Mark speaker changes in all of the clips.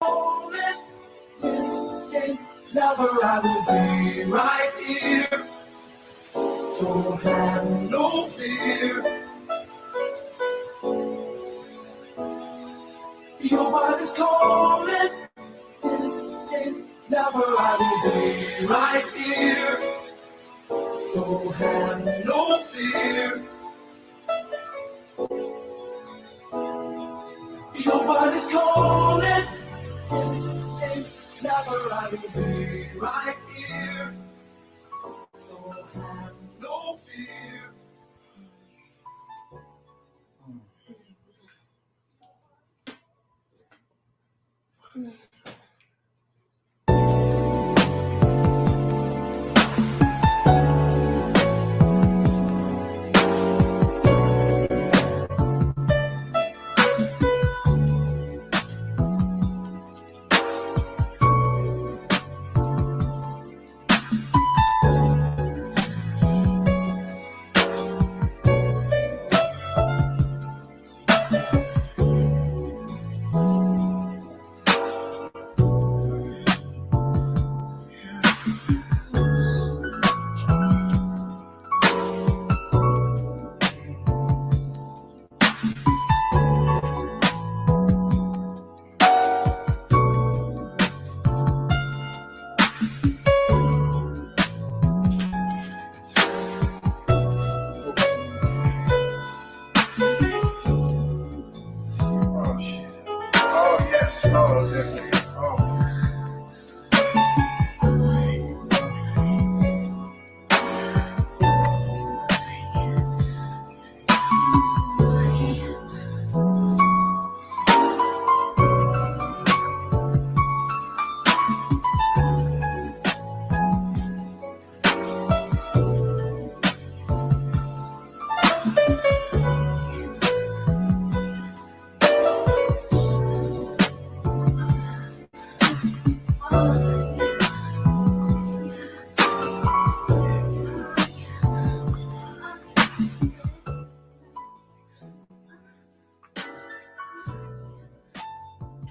Speaker 1: calling, distant lover, I will be right here. So have no fear. Your body's calling, distant lover, I will be right here. So have no fear. Your body's calling, distant lover, I will be right here. So have no fear.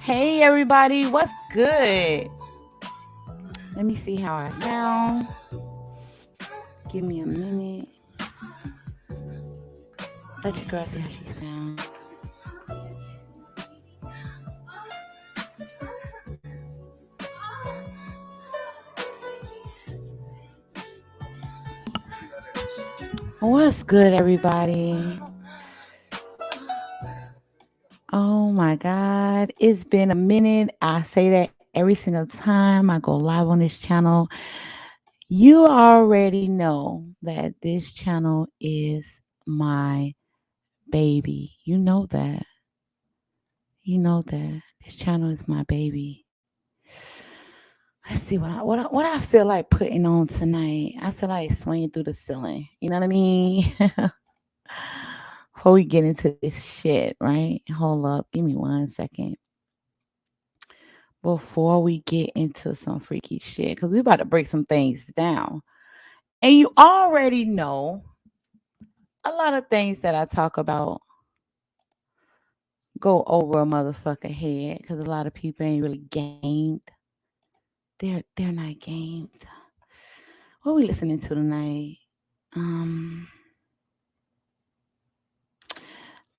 Speaker 2: Hey everybody, what's good? Let me see how I sound. Give me a minute. Let your girl see how she sounds. What's good, everybody? Oh my God, it's been a minute. I say that every single time I go live on this channel. You already know that this channel is my baby. You know that. You know that. This channel is my baby. Let's see what I feel like putting on tonight. I feel like swinging through the ceiling. You know what I mean? Before we get into this shit, right? Hold up. Give me 1 second. Before we get into some freaky shit, because we're about to break some things down. And you already know a lot of things that I talk about go over a motherfucker head because a lot of people ain't really gamed. They're not gamed. What are we listening to tonight?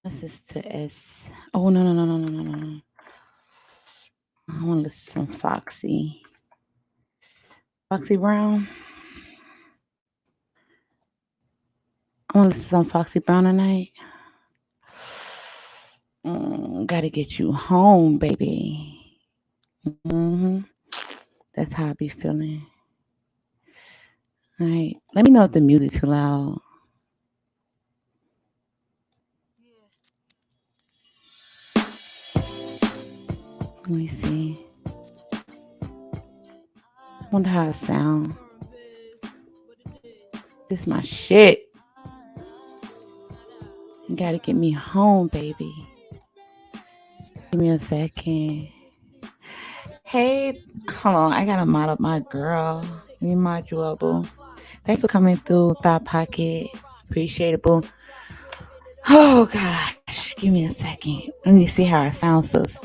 Speaker 2: This is to S. Oh no. I want to listen to some Foxy Brown. I want to listen to some Foxy Brown tonight. Gotta get you home, baby. That's how I be feeling. All right. Let me know if the music too loud. Let me see. Wonder how it sound. This my shit. You gotta get me home, baby. Give me a second. Hey, hold on. I gotta mod up my girl. Let me mod you up, boo. Thanks for coming through, Thought Pocket. Appreciate it, boo. Oh, gosh. Give me a second. Let me see how it sounds, sis.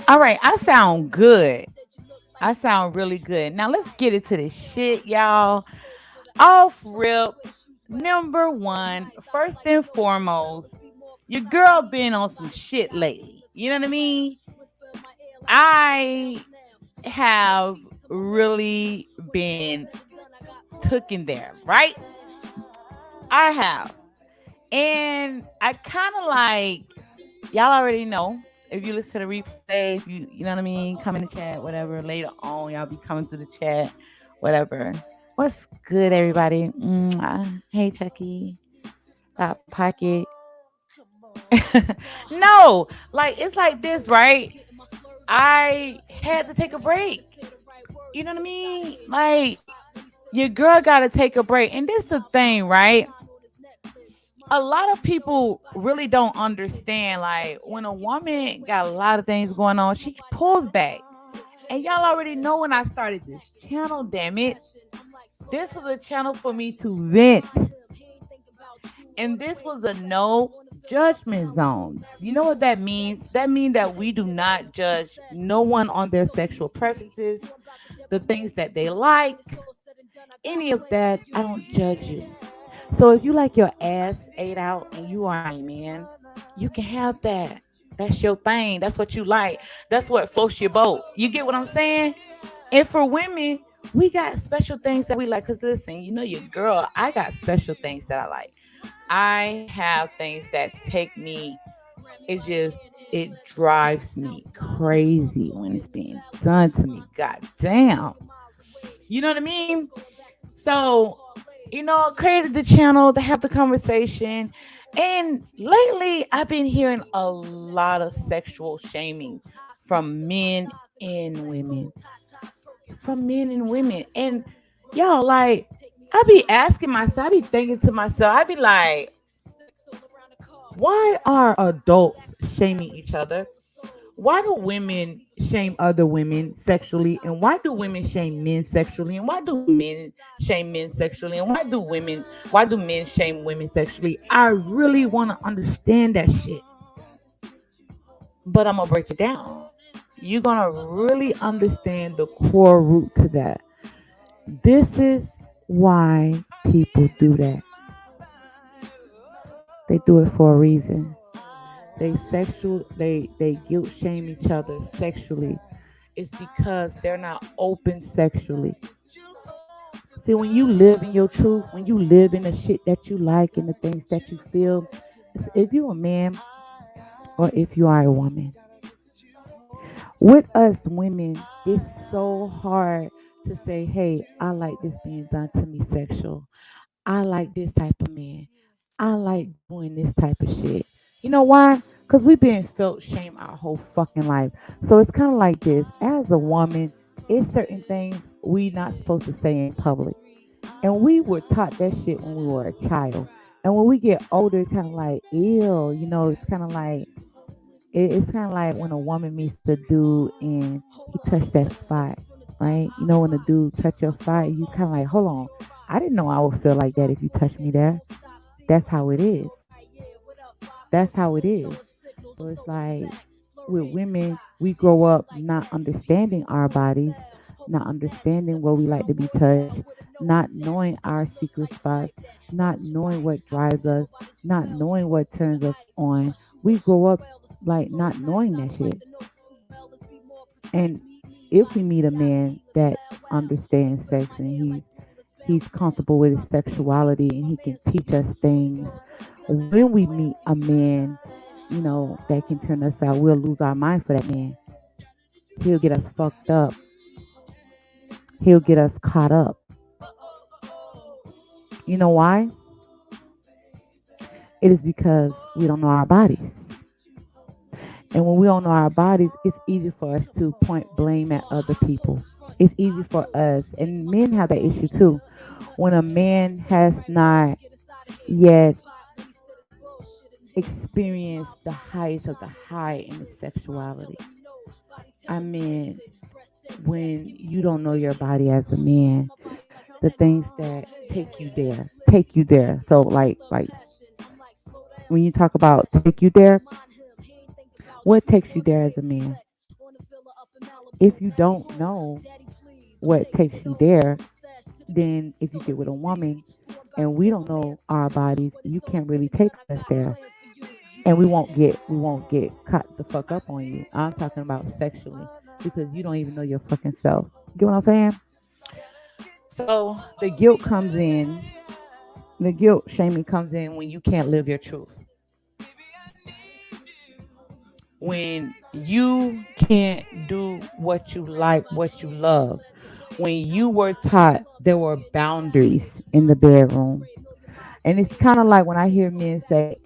Speaker 2: All right, I sound good. I sound really good. Now let's get into this shit, y'all. Off rip. Number one, first and foremost, your girl been on some shit lately. You know what I mean? I have really been taken there, right? I have. And I kind of like, y'all already know. If you listen to the replay, if you know what I mean, come in the chat, whatever. Later on, y'all be coming through the chat, whatever. What's good, everybody? Hey, Chucky. Got pocket. No, like it's like this, right? I had to take a break. You know what I mean? Like your girl got to take a break, and this is the thing, right? A lot of people really don't understand. Like when a woman got a lot of things going on, she pulls back. And y'all already know when I started this channel, damn it. This was a channel for me to vent. And this was a no judgment zone. You know what that means? That means that we do not judge no one on their sexual preferences, the things that they like, any of that. I don't judge you. So if you like your ass ate out and you are a man, you can have that. That's your thing. That's what you like. That's what floats your boat. You get what I'm saying? And for women, we got special things that we like. Cause listen, you know your girl, I got special things that I like. I have things that take me, it just it drives me crazy when it's being done to me. God damn. You know what I mean? So, created the channel to have the conversation. And lately I've been hearing a lot of sexual shaming from men and women. From men and women. And y'all, like, I be asking myself, I be thinking to myself, I be like, why are adults shaming each other? Why do women shame other women sexually? And why do women shame men sexually? And why do men shame men sexually? And why do men shame women sexually? I really want to understand that shit. But I'm going to break it down. You're going to really understand the core root to that. This is why people do that. They do it for a reason. They guilt shame each other sexually. It's because they're not open sexually. See, when you live in your truth, when you live in the shit that you like and the things that you feel, if you're a man or if you are a woman, with us women, it's so hard to say, hey, I like this being done to me sexual. I like this type of man. I like doing this type of shit. You know why? Because we've been felt shame our whole fucking life. So it's kind of like this. As a woman, it's certain things we not supposed to say in public. And we were taught that shit when we were a child. And when we get older, it's kind of like, ew. It's kind of like, it's kind of like when a woman meets the dude and he touched that spot, right? When the dude touch your spot, you kind of like, hold on. I didn't know I would feel like that if you touch me there. That's how it is. That's how it is. So it's like with women, we grow up not understanding our bodies, not understanding where we like to be touched, not knowing our secret spots, not knowing what drives us, not knowing what turns us on. We grow up like not knowing that shit. And if we meet a man that understands sex and he's comfortable with his sexuality and he can teach us things, when we meet a man, that can turn us out, we'll lose our mind for that man. He'll get us fucked up. He'll get us caught up. You know why? It is because we don't know our bodies. And when we don't know our bodies, it's easy for us to point blame at other people. It's easy for us. And men have that issue too. When a man has not yet experienced the highest of the high in his sexuality. I mean, when you don't know your body as a man, the things that take you there. So like when you talk about take you there, what takes you there as a man? If you don't know what takes you there, then if you get with a woman and we don't know our bodies, you can't really take us there. And we won't get caught the fuck up on you. I'm talking about sexually because you don't even know your fucking self. Get what I'm saying? So the guilt comes in. The guilt shaming comes in when you can't live your truth. When you can't do what you like, what you love. When you were taught there were boundaries in the bedroom. And it's kind of like when I hear men say,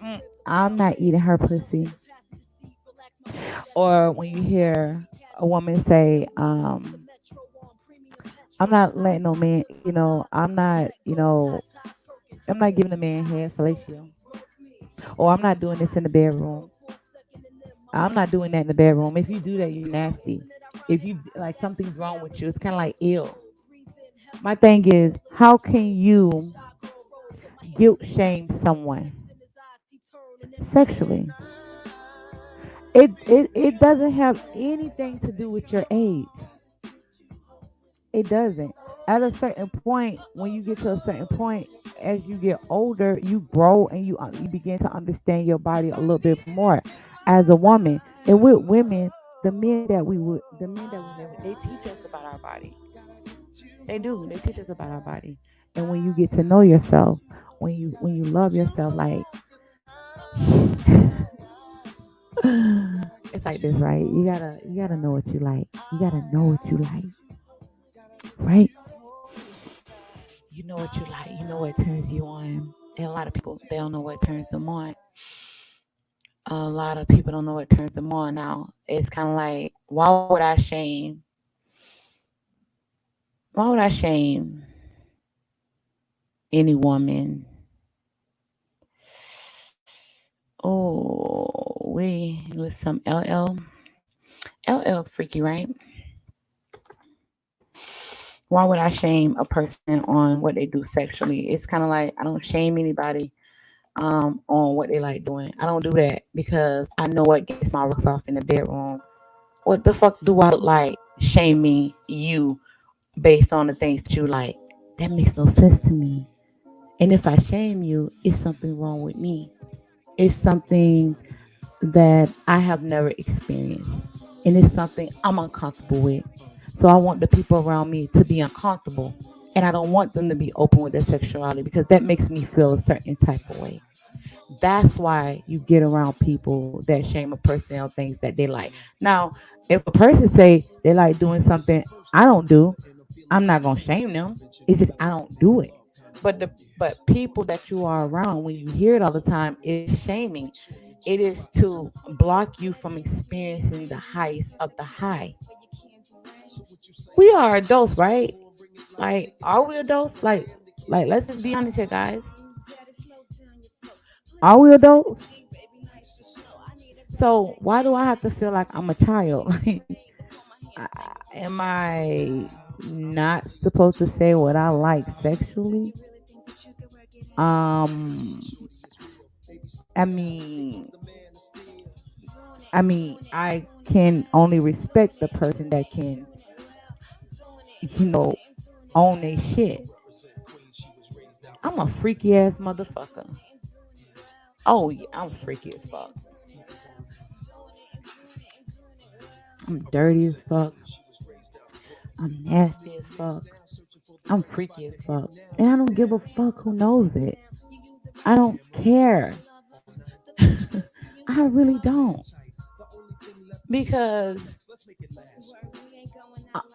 Speaker 2: I'm not eating her pussy. Or when you hear a woman say, I'm not letting no man, I'm not giving a man head fellatio. Or I'm not doing this in the bedroom. I'm not doing that in the bedroom. If you do that, you're nasty. If you like something's wrong with you, it's kind of like ill. My thing is, how can you guilt shame someone sexually? It doesn't have anything to do with your age. It doesn't. At a certain point, when you get to a certain point, as you get older, you grow and you begin to understand your body a little bit more as a woman. And with women, the men that we live with, they teach us about our body. They do. They teach us about our body. And when you get to know yourself, when you love yourself, like it's like this, right? You gotta know what you like. You gotta know what you like, right? You know what you like. You know what turns you on. And a lot of people they don't know what turns them on. A lot of people don't know what turns them on now. It's kind of like, why would I shame any woman? Oh, we with some LL. LL's freaky, right? Why would I shame a person on what they do sexually? It's kind of like I don't shame anybody on what they like doing. I don't do that because I know what gets my rocks off in the bedroom. What the fuck do I look like shaming you based on the things that you like? That makes no sense to me. And if I shame you, it's something wrong with me. It's something that I have never experienced. And it's something I'm uncomfortable with. So I want the people around me to be uncomfortable. And I don't want them to be open with their sexuality because that makes me feel a certain type of way. That's why you get around people that shame a person on things that they like. Now, if a person say they like doing something I don't do, I'm not gonna shame them. It's just I don't do it. But people that you are around when you hear it all the time is shaming. It is to block you from experiencing the highest of the high. We are adults, right? Like, are we adults? Like, let's just be honest here, guys. Are we adults? So why do I have to feel like I'm a child? Am I not supposed to say what I like sexually? Um, I mean, I can only respect the person that can, you know, own their shit. I'm a freaky ass motherfucker. Oh yeah, I'm freaky as fuck. I'm dirty as fuck. I'm nasty as fuck. I'm freaky as fuck. And I don't give a fuck who knows it. I don't care. I really don't. Because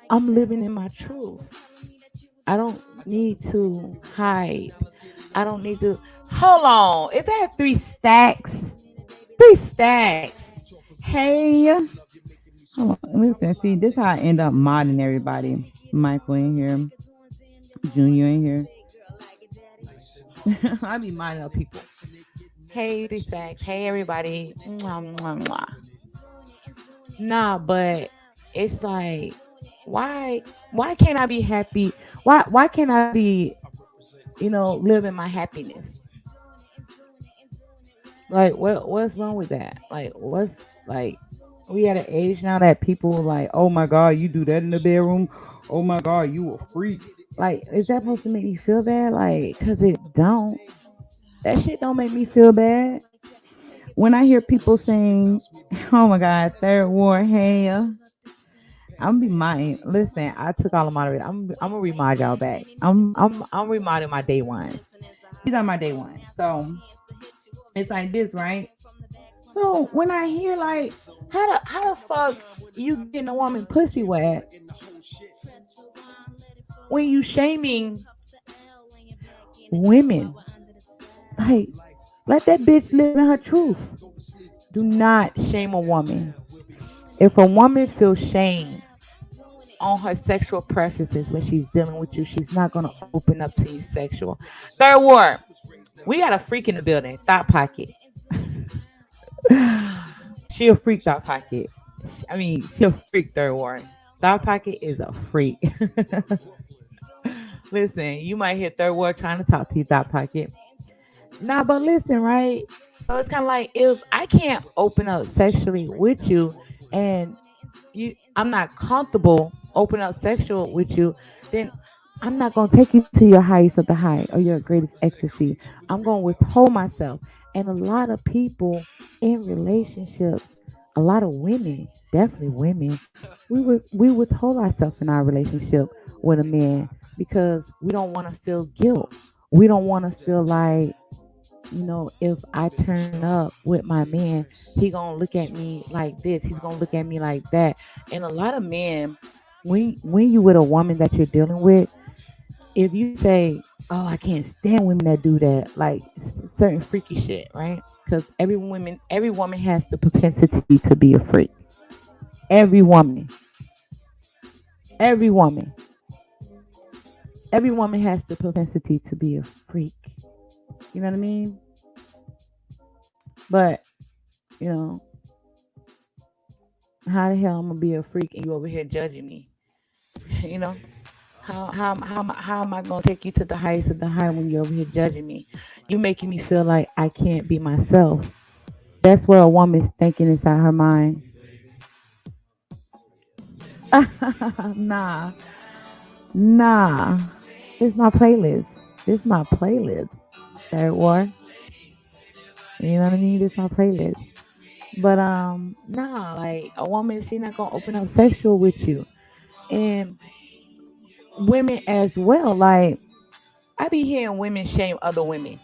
Speaker 2: I'm living in my truth. I don't need to hide. I don't need to. Hold on. Is that three stacks? Three stacks. Hey. Hold on. Listen, see, this is how I end up modding everybody. Michael in here. Junior in here. I be minding up people. Hey, three stacks. Hey, everybody. Mwah, mwah, mwah. Nah, but it's like, why? Why can't I be happy? Why can't I be, live in my happiness? Like, what's wrong with that? Like, what's like? We at an age now that people like, oh my god, you do that in the bedroom. Oh my god, you a freak. Like, is that supposed to make me feel bad? Like, cause it don't. That shit don't make me feel bad. When I hear people saying, "Oh my God, third war, hey," I'm be mine. Listen, I took all of my. I'm gonna remind y'all back. I'm reminding my day ones. These are my day ones. So it's like this, right? So when I hear like, how the fuck you getting a woman pussy wet when you shaming women? Like, let that bitch live in her truth. Do not shame a woman. If a woman feels shame on her sexual preferences when she's dealing with you, she's not gonna open up to you sexual. Third word, we got a freak in the building. Thought pocket. She a freak. Thought pocket. I mean, she a freak. Third word. Thought pocket is a freak. Listen, you might hear third word trying to talk to you. Thought pocket. Nah, but listen, right? So it's kind of like if I can't open up sexually with you, and I'm not comfortable opening up sexual with you, then I'm not gonna take you to your highest of the high or your greatest ecstasy. I'm gonna withhold myself. And a lot of people in relationships, a lot of women, definitely women, we withhold ourselves in our relationship with a man because we don't want to feel guilt. We don't want to feel like, if I turn up with my man, he gonna look at me like this. He's gonna look at me like that. And a lot of men, when you with a woman that you're dealing with, if you say, "Oh, I can't stand women that do that," like certain freaky shit, right? Because every woman has the propensity to be a freak. Every woman, every woman, every woman has the propensity to be a freak. You know what I mean? But you know, how the hell I'm gonna be a freak and you over here judging me? You know, how am I gonna take you to the highest of the high when you over here judging me? You making me feel like I can't be myself. That's what a woman's thinking inside her mind. Nah, nah. It's my playlist. This my playlist. Third war. You know what I mean? This my playlist. But nah, like a woman, she not gonna open up sexual with you. And women as well. Like, I be hearing women shame other women.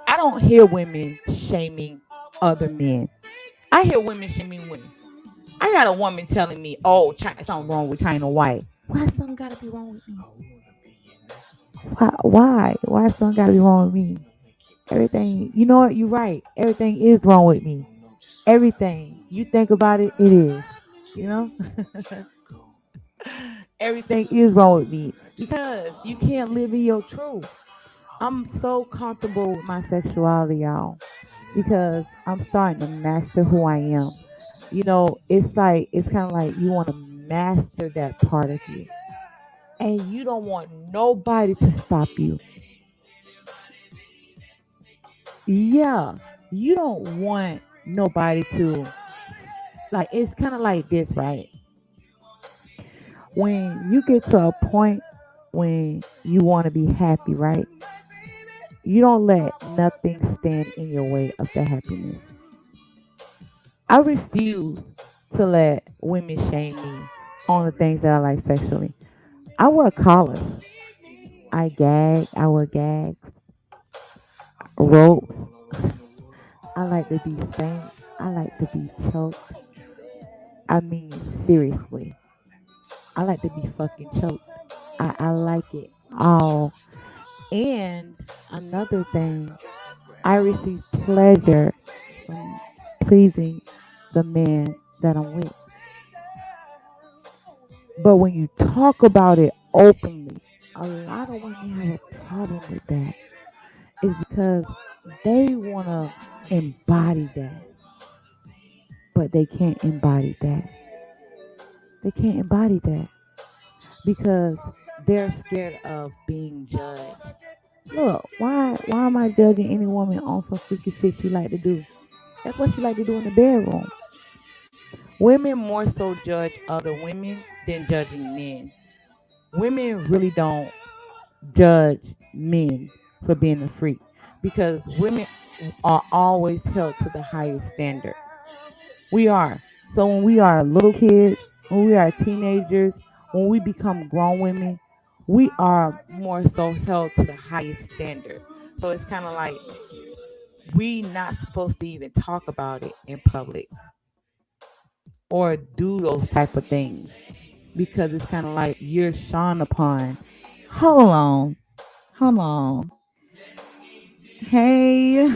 Speaker 2: I don't hear women shaming other men. I hear women shaming women. I got a woman telling me, "Oh, something wrong with China White." Why something gotta be wrong with me? Why something gotta be wrong with me? Everything, you know what? You're right. Everything is wrong with me. Everything you think about it, it is. You know, everything is wrong with me because you can't live in your truth. I'm so comfortable with my sexuality, y'all, because I'm starting to master who I am. It's kind of like you want to master that part of you, and you don't want nobody to stop you. Yeah, you don't want nobody to like. It's kind of like this, right? When you get to a point when you want to be happy, right? You don't let nothing stand in your way of that happiness. I refuse to let women shame me on the things that I like sexually. I wear collars. I gag. I wear gags, ropes. I like to be spanked. I like to be choked. I mean, seriously. I like to be fucking choked. I like it all. And another thing, I receive pleasure from pleasing the man that I'm with. But when you talk about it openly, a lot of women have a problem with that. Is because they want to embody that, but they can't embody that. They can't embody that because they're scared of being judged. Look, why am I judging any woman on some freaky shit she like to do? That's what she like to do in the bedroom. Women more so judge other women than judging men. Women really don't judge men for being a freak because women are always held to the highest standard. We are. So when we are little kids, when we are teenagers, when we become grown women, we are more so held to the highest standard. So it's kind of like we not supposed to even talk about it in public or do those type of things because it's kind of like you're shone upon. Hold on, hold on. Hey,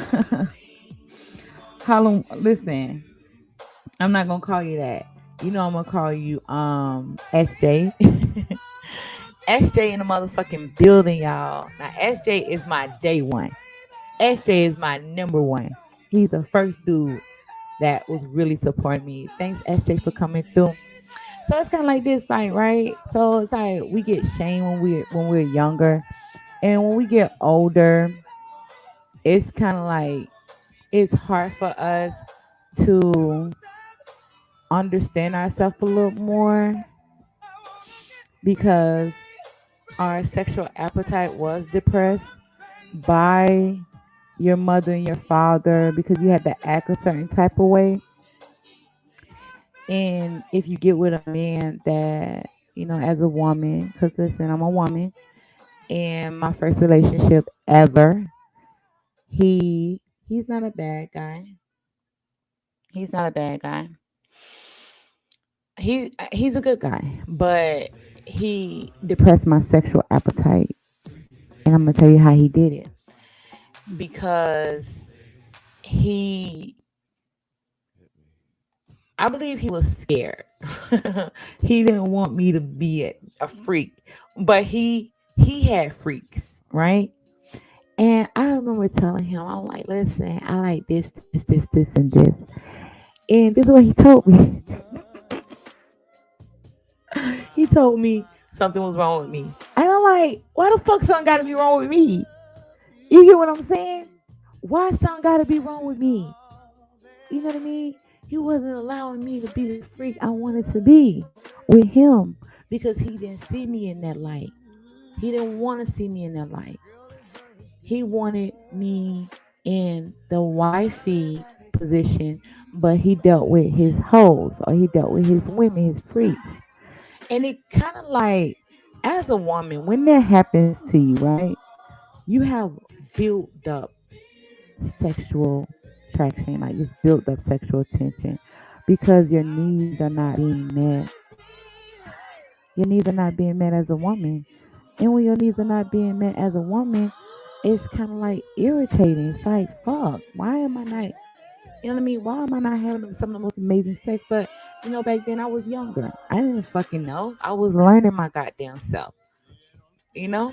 Speaker 2: hold on. Listen, I'm not gonna call you that. You know I'm gonna call you SJ. SJ in the motherfucking building, y'all. Now SJ is my day one. SJ is my number one. He's the first dude that was really supporting me. Thanks SJ for coming through. So it's kind of like this, like right. So it's like we get shamed when we're younger, and when we get older, it's kind of like it's hard for us to understand ourselves a little more because our sexual appetite was depressed by your mother and your father because you had to act a certain type of way. And if you get with a man that, as a woman, because listen, I'm a woman, and my first relationship ever, he's not a bad guy. He's not a bad guy. He's a good guy, but he depressed my sexual appetite, and I'm gonna tell you how he did it because he I believe he was scared. He didn't want me to be a freak, but he had freaks, right? And I remember telling him, I'm like, listen, I like this, and this. And this is what he told me. He told me something was wrong with me. And I'm like, why the fuck something gotta be wrong with me? You get what I'm saying? Why something gotta be wrong with me? You know what I mean? He wasn't allowing me to be the freak I wanted to be with him because he didn't see me in that light. He didn't want to see me in that light. He wanted me in the wifey position, but he dealt with his hoes or he dealt with his women, his freaks. And it kind of like, as a woman, when that happens to you, right? You have built up sexual attraction, like it's built up sexual tension because your needs are not being met. Your needs are not being met as a woman. And when your needs are not being met as a woman, it's kind of like irritating. It's like, fuck, why am I not, you know what I mean? Why am I not having some of the most amazing sex? But, back then I was younger. I didn't fucking know. I was learning my goddamn self, you know?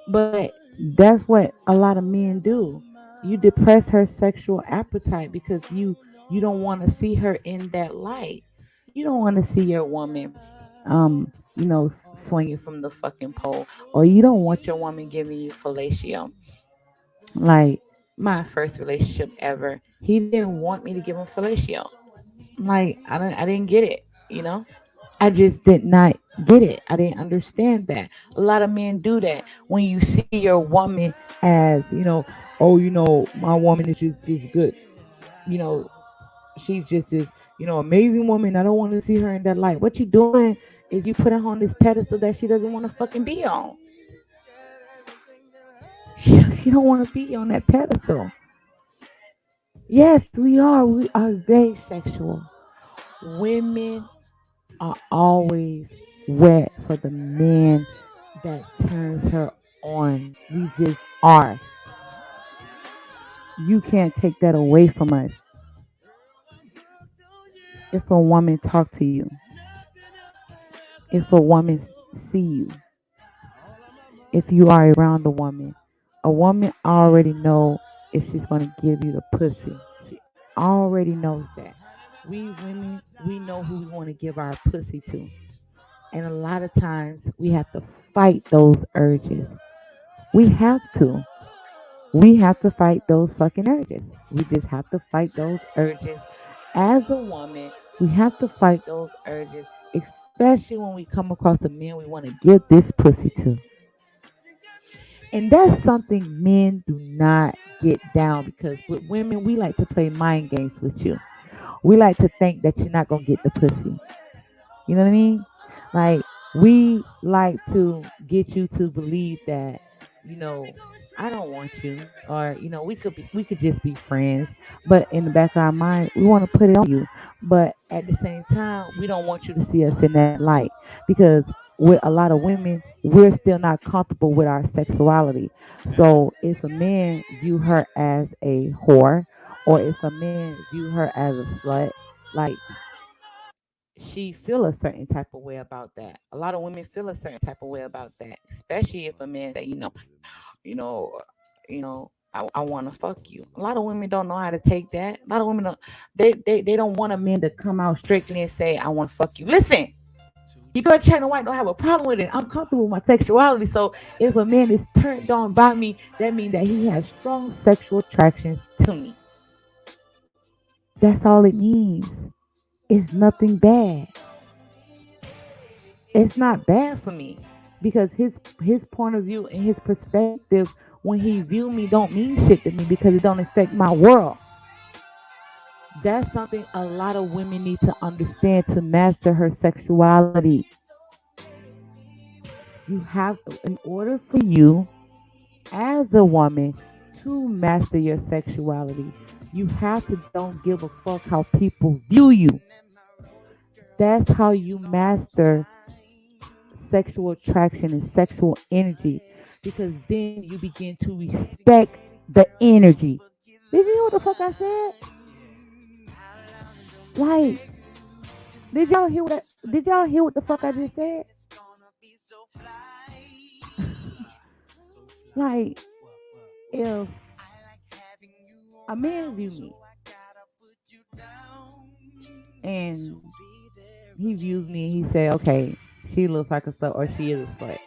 Speaker 2: But that's what a lot of men do. You depress her sexual appetite because you don't want to see her in that light. You don't want to see your woman swinging from the fucking pole, or you don't want your woman giving you fellatio. Like my first relationship ever, he didn't want me to give him fellatio. Like I didn't get it, you know? I just did not get it. I didn't understand that. A lot of men do that. When you see your woman as, oh, my woman is just this good. You know, she's just this, amazing woman. I don't want to see her in that light. What you doing is you putting her on this pedestal that she doesn't want to fucking be on. She don't want to be on that pedestal. Yes, we are. We are very sexual. Women are always wet for the man that turns her on. We just are. You can't take that away from us. If a woman talk to you, if a woman see you, if you are around a woman already know if she's gonna give you the pussy. She already knows that. We women, we know who we want to give our pussy to. And a lot of times we have to fight those urges. We have to. We have to fight those fucking urges. We just have to fight those urges as a woman We have to fight those urges, especially when we come across a man we want to give this pussy to. And that's something men do not get down because with women, we like to play mind games with you. We like to think that you're not going to get the pussy. You know what I mean? Like we like to get you to believe that, you know, I don't want you, or we could just be friends. But in the back of our mind, we want to put it on you. But at the same time, we don't want you to see us in that light because with a lot of women, we're still not comfortable with our sexuality. So if a man view her as a whore, or if a man view her as a slut, like she feel a certain type of way about that. A lot of women feel a certain type of way about that, especially if a man say, you know, I want to fuck you. A lot of women don't know how to take that. A lot of women don't. They don't want a man to come out strictly and say, I want to fuck you. Listen, you go China White don't have a problem with it. I'm comfortable with my sexuality. So if a man is turned on by me, that means that he has strong sexual attractions to me. That's all it means. It's nothing bad. It's not bad for me because his point of view and his perspective when he view me don't mean shit to me because it don't affect my world. That's something a lot of women need to understand to master her sexuality. You have, in order for you as a woman to master your sexuality, you have to don't give a fuck how people view you. That's how you master sexual attraction and sexual energy because then you begin to respect the energy. Did you hear what the fuck I said? Like, did y'all hear what the fuck I just said? Like, if a man view me and he views me and he say, okay, she looks like a slut or she is a slut.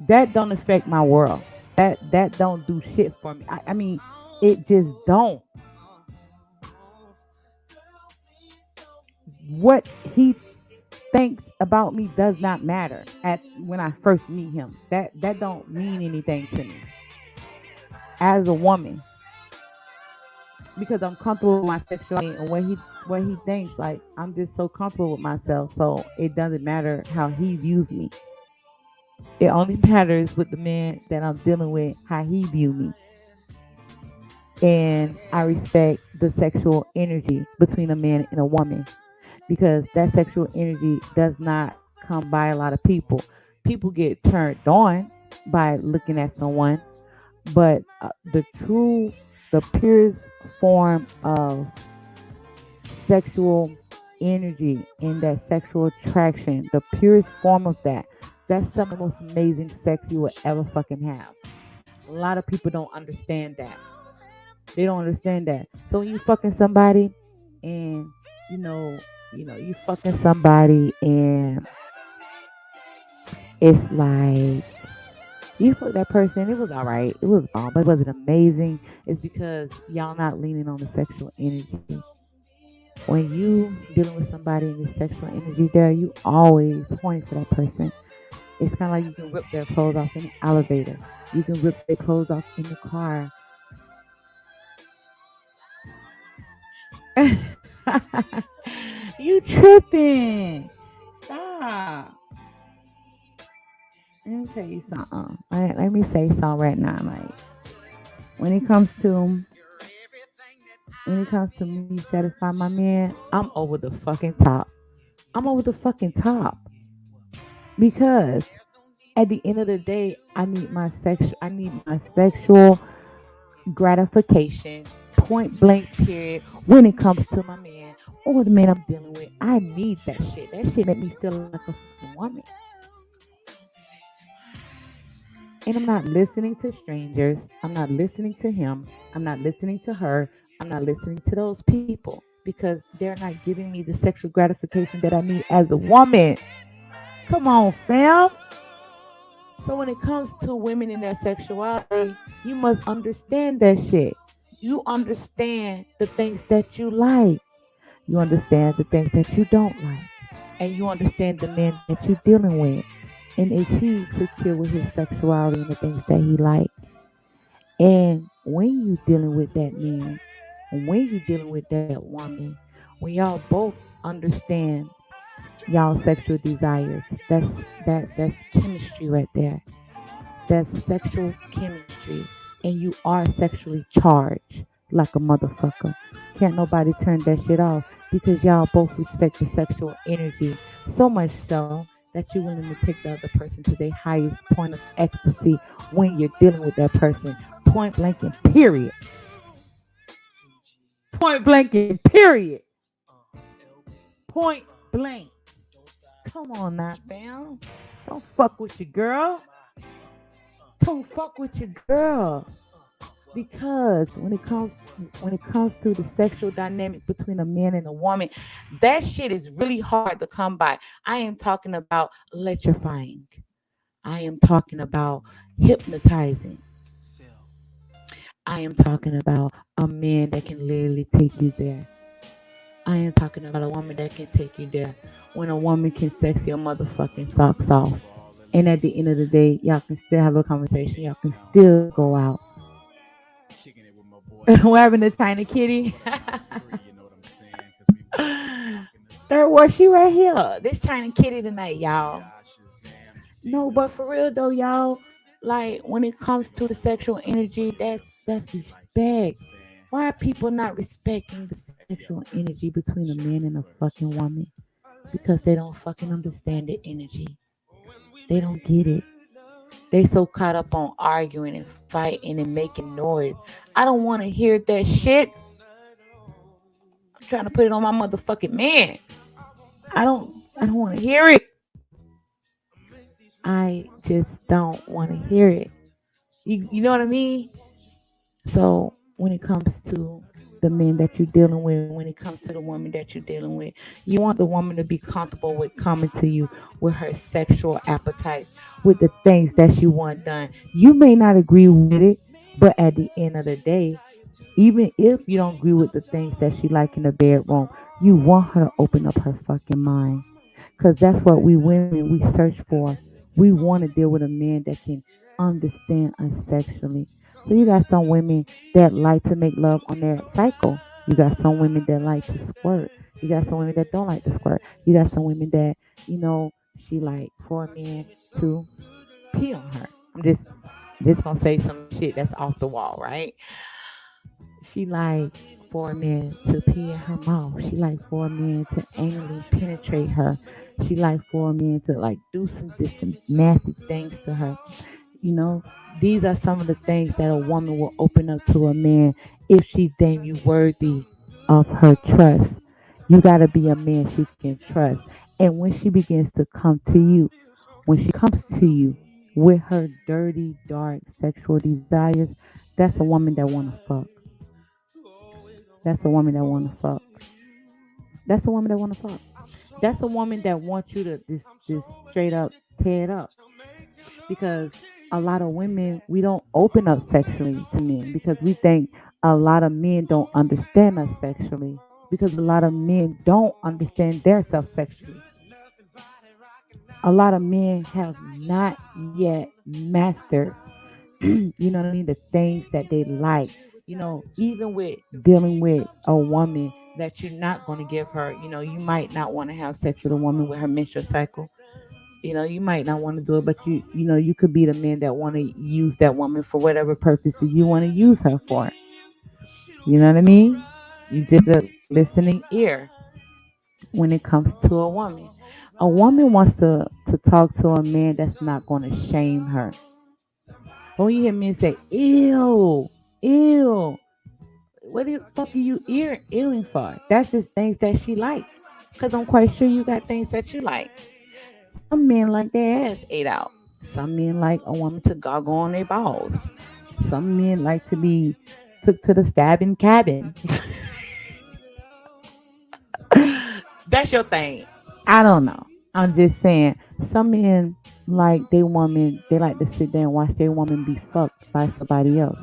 Speaker 2: That don't affect my world. That don't do shit for me. I mean, it just don't. What he thinks about me does not matter at when I first meet him. That don't mean anything to me as a woman because I'm comfortable with my sexuality and what he thinks. Like I'm just so comfortable with myself, so it doesn't matter how he views me. It only matters with the man that I'm dealing with how he view me. And I respect the sexual energy between a man and a woman because that sexual energy does not come by a lot of people. People get turned on by looking at someone, but the purest form of sexual energy and that sexual attraction, the purest form of that's some of the most amazing sex you will ever fucking have. A lot of people don't understand that. They don't understand that. So when you fucking somebody and you know, you fucking somebody and it's like you fuck that person, it was all right. It was bomb, but was it amazing? It's because y'all not leaning on the sexual energy. When you dealing with somebody in the sexual energy there, you always horny for that person. It's kind of like you can rip their clothes off in the elevator. You can rip their clothes off in the car. You tripping. Stop. Let me tell you something. Let me say something right now. Like when it comes to me satisfying my man, I'm over the fucking top. I'm over the fucking top because at the end of the day, I need my sexual gratification, point blank period. When it comes to my man or the man I'm dealing with, I need that shit. That shit make me feel like a fucking woman. And I'm not listening to strangers. I'm not listening to him. I'm not listening to her. I'm not listening to those people because they're not giving me the sexual gratification that I need as a woman. Come on, fam. So when it comes to women and their sexuality, you must understand that shit. You understand the things that you like. You understand the things that you don't like. And you understand the man that you're dealing with. And is he secure with his sexuality and the things that he like? And when you dealing with that man, when you dealing with that woman, when y'all both understand y'all sexual desires, that's chemistry right there. That's sexual chemistry. And you are sexually charged like a motherfucker. Can't nobody turn that shit off because y'all both respect the sexual energy so much so that you're willing to take the other person to their highest point of ecstasy when you're dealing with that person. Point blank and period. Point blank and period. Point blank. Come on now, fam. Don't fuck with your girl. Don't fuck with your girl. Because when it comes to the sexual dynamic between a man and a woman, that shit is really hard to come by. I am talking about electrifying. I am talking about hypnotizing. I am talking about a man that can literally take you there. I am talking about a woman that can take you there. When a woman can sex your motherfucking socks off. And at the end of the day, y'all can still have a conversation. Y'all can still go out. We're having a tiny kitty. Third world, she right here. This China kitty tonight, y'all. No, but for real though, y'all. Like when it comes to the sexual energy, that's respect. Why are people not respecting the sexual energy between a man and a fucking woman? Because they don't fucking understand the energy. They don't get it. They so caught up on arguing and fighting and making noise. I don't want to hear that shit. I'm trying to put it on my motherfucking man. I don't want to hear it. I just don't want to hear it. You know what I mean? So when it comes to the men that you're dealing with, when it comes to the woman that you're dealing with, you want the woman to be comfortable with coming to you with her sexual appetite, with the things that she want done. You may not agree with it, but at the end of the day, even if you don't agree with the things that she like in the bedroom, you want her to open up her fucking mind. Cause that's what we women we search for. We want to deal with a man that can understand us sexually. So you got some women that like to make love on their cycle. You got some women that like to squirt. You got some women that don't like to squirt. You got some women that, she like for a man to pee on her. I'm just gonna say some shit that's off the wall, right? She like for a man to pee in her mouth. She like for a man to anally penetrate her. She like for a man to like do some nasty things to her. You know, these are some of the things that a woman will open up to a man if she deem you worthy of her trust. You gotta be a man she can trust. And when she begins to come to you, when she comes to you with her dirty, dark sexual desires, that's a woman that wanna fuck. That's a woman that wanna fuck. That's a woman that wanna fuck. That's a woman that wants you to just straight up tear it up. Because a lot of women we don't open up sexually to men because we think a lot of men don't understand us sexually. Because a lot of men don't understand their self sexually. A lot of men have not yet mastered you know what I mean, the things that they like. Even with dealing with a woman that you're not going to give her, you might not want to have sex with a woman with her menstrual cycle. You might not want to do it, but you could be the man that want to use that woman for whatever purposes you want to use her for. You know what I mean? You just a listening ear when it comes to a woman. A woman wants to talk to a man that's not going to shame her. When you hear men say, ew, ew, what the fuck are you earring for? That's just things that she like. Because I'm quite sure you got things that you like. Some men like their ass ate out. Some men like a woman to goggle on their balls. Some men like to be took to the stabbing cabin. That's your thing. I don't know. I'm just saying. Some men like they woman. They like to sit there and watch their woman be fucked by somebody else.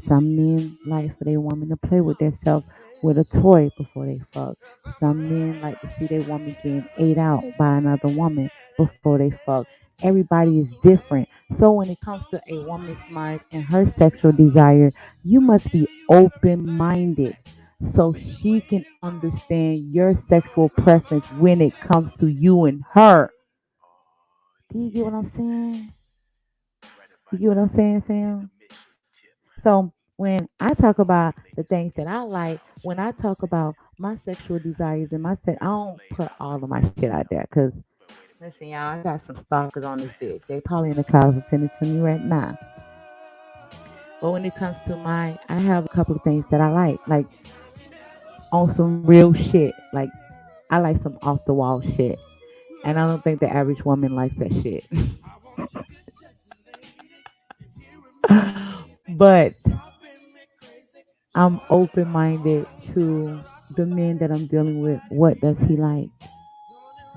Speaker 2: Some men like for their woman to play with themselves with a toy before they fuck. Some men like to see their woman getting ate out by another woman before they fuck. Everybody is different. So when it comes to a woman's mind and her sexual desire, you must be open minded so she can understand your sexual preference when it comes to you and her. Do you get what I'm saying? You get what I'm saying, fam? So when I talk about the things that I like, when I talk about my sexual desires and my sex, I don't put all of my shit out there because listen, y'all, I got some stalkers on this bitch. They probably in the closet sending it to me right now. But when it comes to I have a couple of things that I like on some real shit. Like I like some off the wall shit, and I don't think the average woman likes that shit. But I'm open minded to the men that I'm dealing with. What does he like?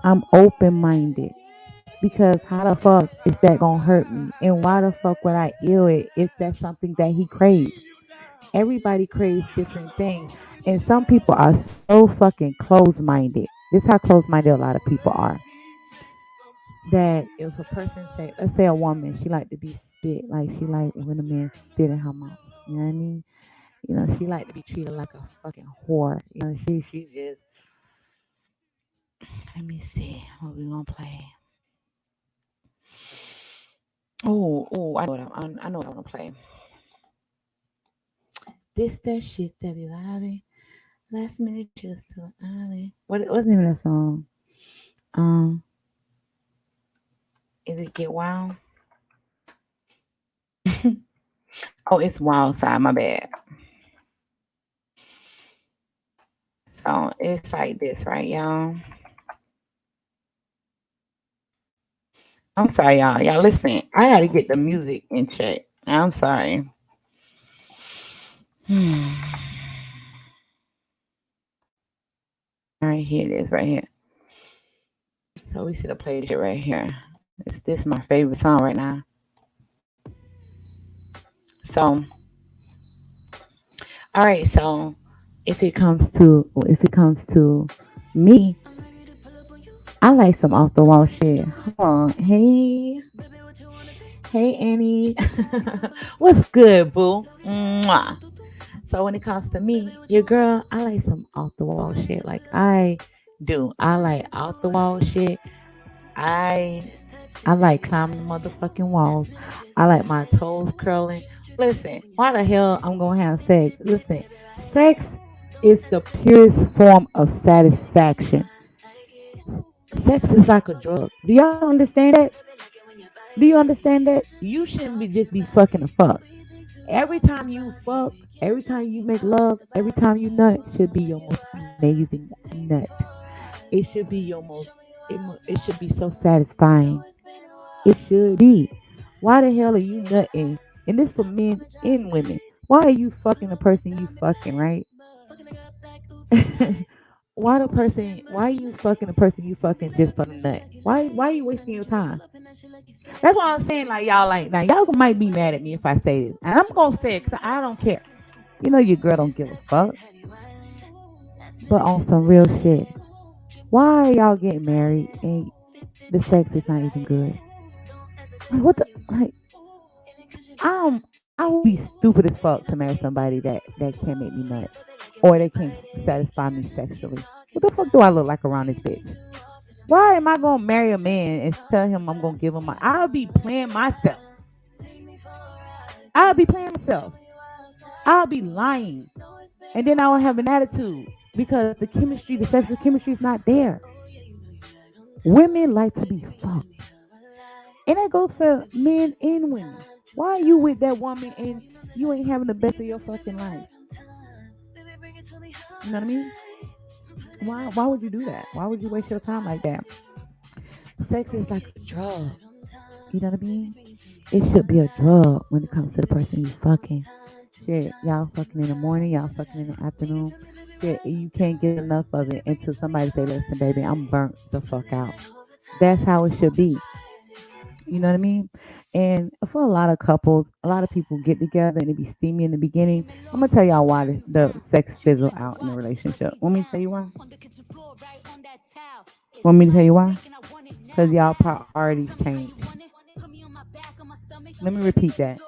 Speaker 2: I'm open minded because how the fuck is that gonna hurt me? And why the fuck would I ill it if that's something that he craves? Everybody craves different things, and some people are so fucking close minded. This is how close minded a lot of people are. That if a person say, let's say a woman, she like to be spit, like she like when a man spit in her mouth. You know what I mean? You know, she like to be treated like a fucking whore. You know, she's just. Let me see what we gonna play. Oh, I know what I wanna play. This that shit that be loud. Last minute just to alley. What's the name of that song? Um, is it Get Wild? Oh, it's Wild Side. My bad. So it's like this, right, y'all? I'm sorry, y'all. Y'all listen. I gotta get the music in check. I'm sorry. All right, here it is, right here. So we should have played it right here. This my favorite song right now. So, all right. So, if it comes to me, I like some off the wall shit. Hold on, hey Annie, what's good, boo? Mwah. So when it comes to me, your girl, I like some off the wall shit. Like I do. I like off the wall shit. I I like climbing the motherfucking walls. I like my toes curling. Listen, why the hell I'm gonna have sex? Listen, sex is the purest form of satisfaction. Sex is like a drug. Do y'all understand that? Do you understand that? You shouldn't be just be fucking a fuck. Every time you fuck, every time you make love, every time you nut should be your most amazing nut. It should be your most. It should be so satisfying. It should be. Why the hell are you nutting? And this for men and women. Why are you fucking the person you fucking, right? Why are you fucking the person you fucking just for the nut? Why are you wasting your time? That's why I'm saying like y'all like now y'all might be mad at me if I say this. And I'm gonna say it because I don't care. You know your girl don't give a fuck. But on some real shit. Why are y'all getting married and the sex is not even good? Like what the like I would be stupid as fuck to marry somebody that can't make me nut or they can't satisfy me sexually. What the fuck do I look like around this bitch? Why am I gonna marry a man and tell him I'm gonna give him my? I'll be playing myself. I'll be playing myself. I'll be lying, and then I will have an attitude because the chemistry, the sexual chemistry is not there. Women like to be fucked, and that goes for men and women. Why are you with that woman and you ain't having the best of your fucking life? You know what I mean? Why would you do that? Why would you waste your time like that? Sex is like a drug. You know what I mean? It should be a drug when it comes to the person you fucking. Shit, y'all fucking in the morning, y'all fucking in the afternoon. Shit, you can't get enough of it until somebody say, "Listen, baby, I'm burnt the fuck out." That's how it should be. You know what I mean? And for a lot of couples, a lot of people get together and it be steamy in the beginning. I'm gonna tell y'all why the sex fizzle out in a relationship. Want me to tell you why? Want me to tell you why? Because y'all priorities change. Let me repeat that.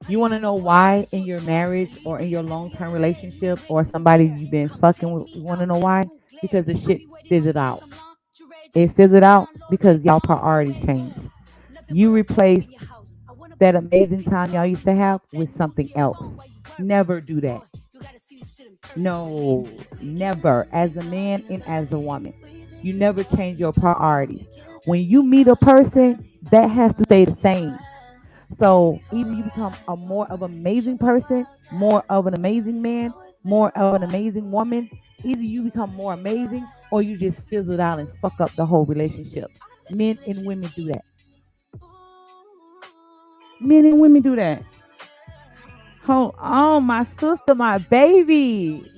Speaker 2: You want to know why in your marriage or in your long term relationship or somebody you've been fucking with? You want to know why? Because the shit fizzled out. It fizzled out because y'all priorities change. You replace that amazing time y'all used to have with something else. Never do that. No, never. As a man and as a woman, you never change your priorities. When you meet a person, that has to stay the same. So either you become a more of an amazing person, more of an amazing man, more of an amazing woman. Either you become more amazing or you just fizzle out and fuck up the whole relationship. Men and women do that. Men and women do that. Hold on, my sister, my baby.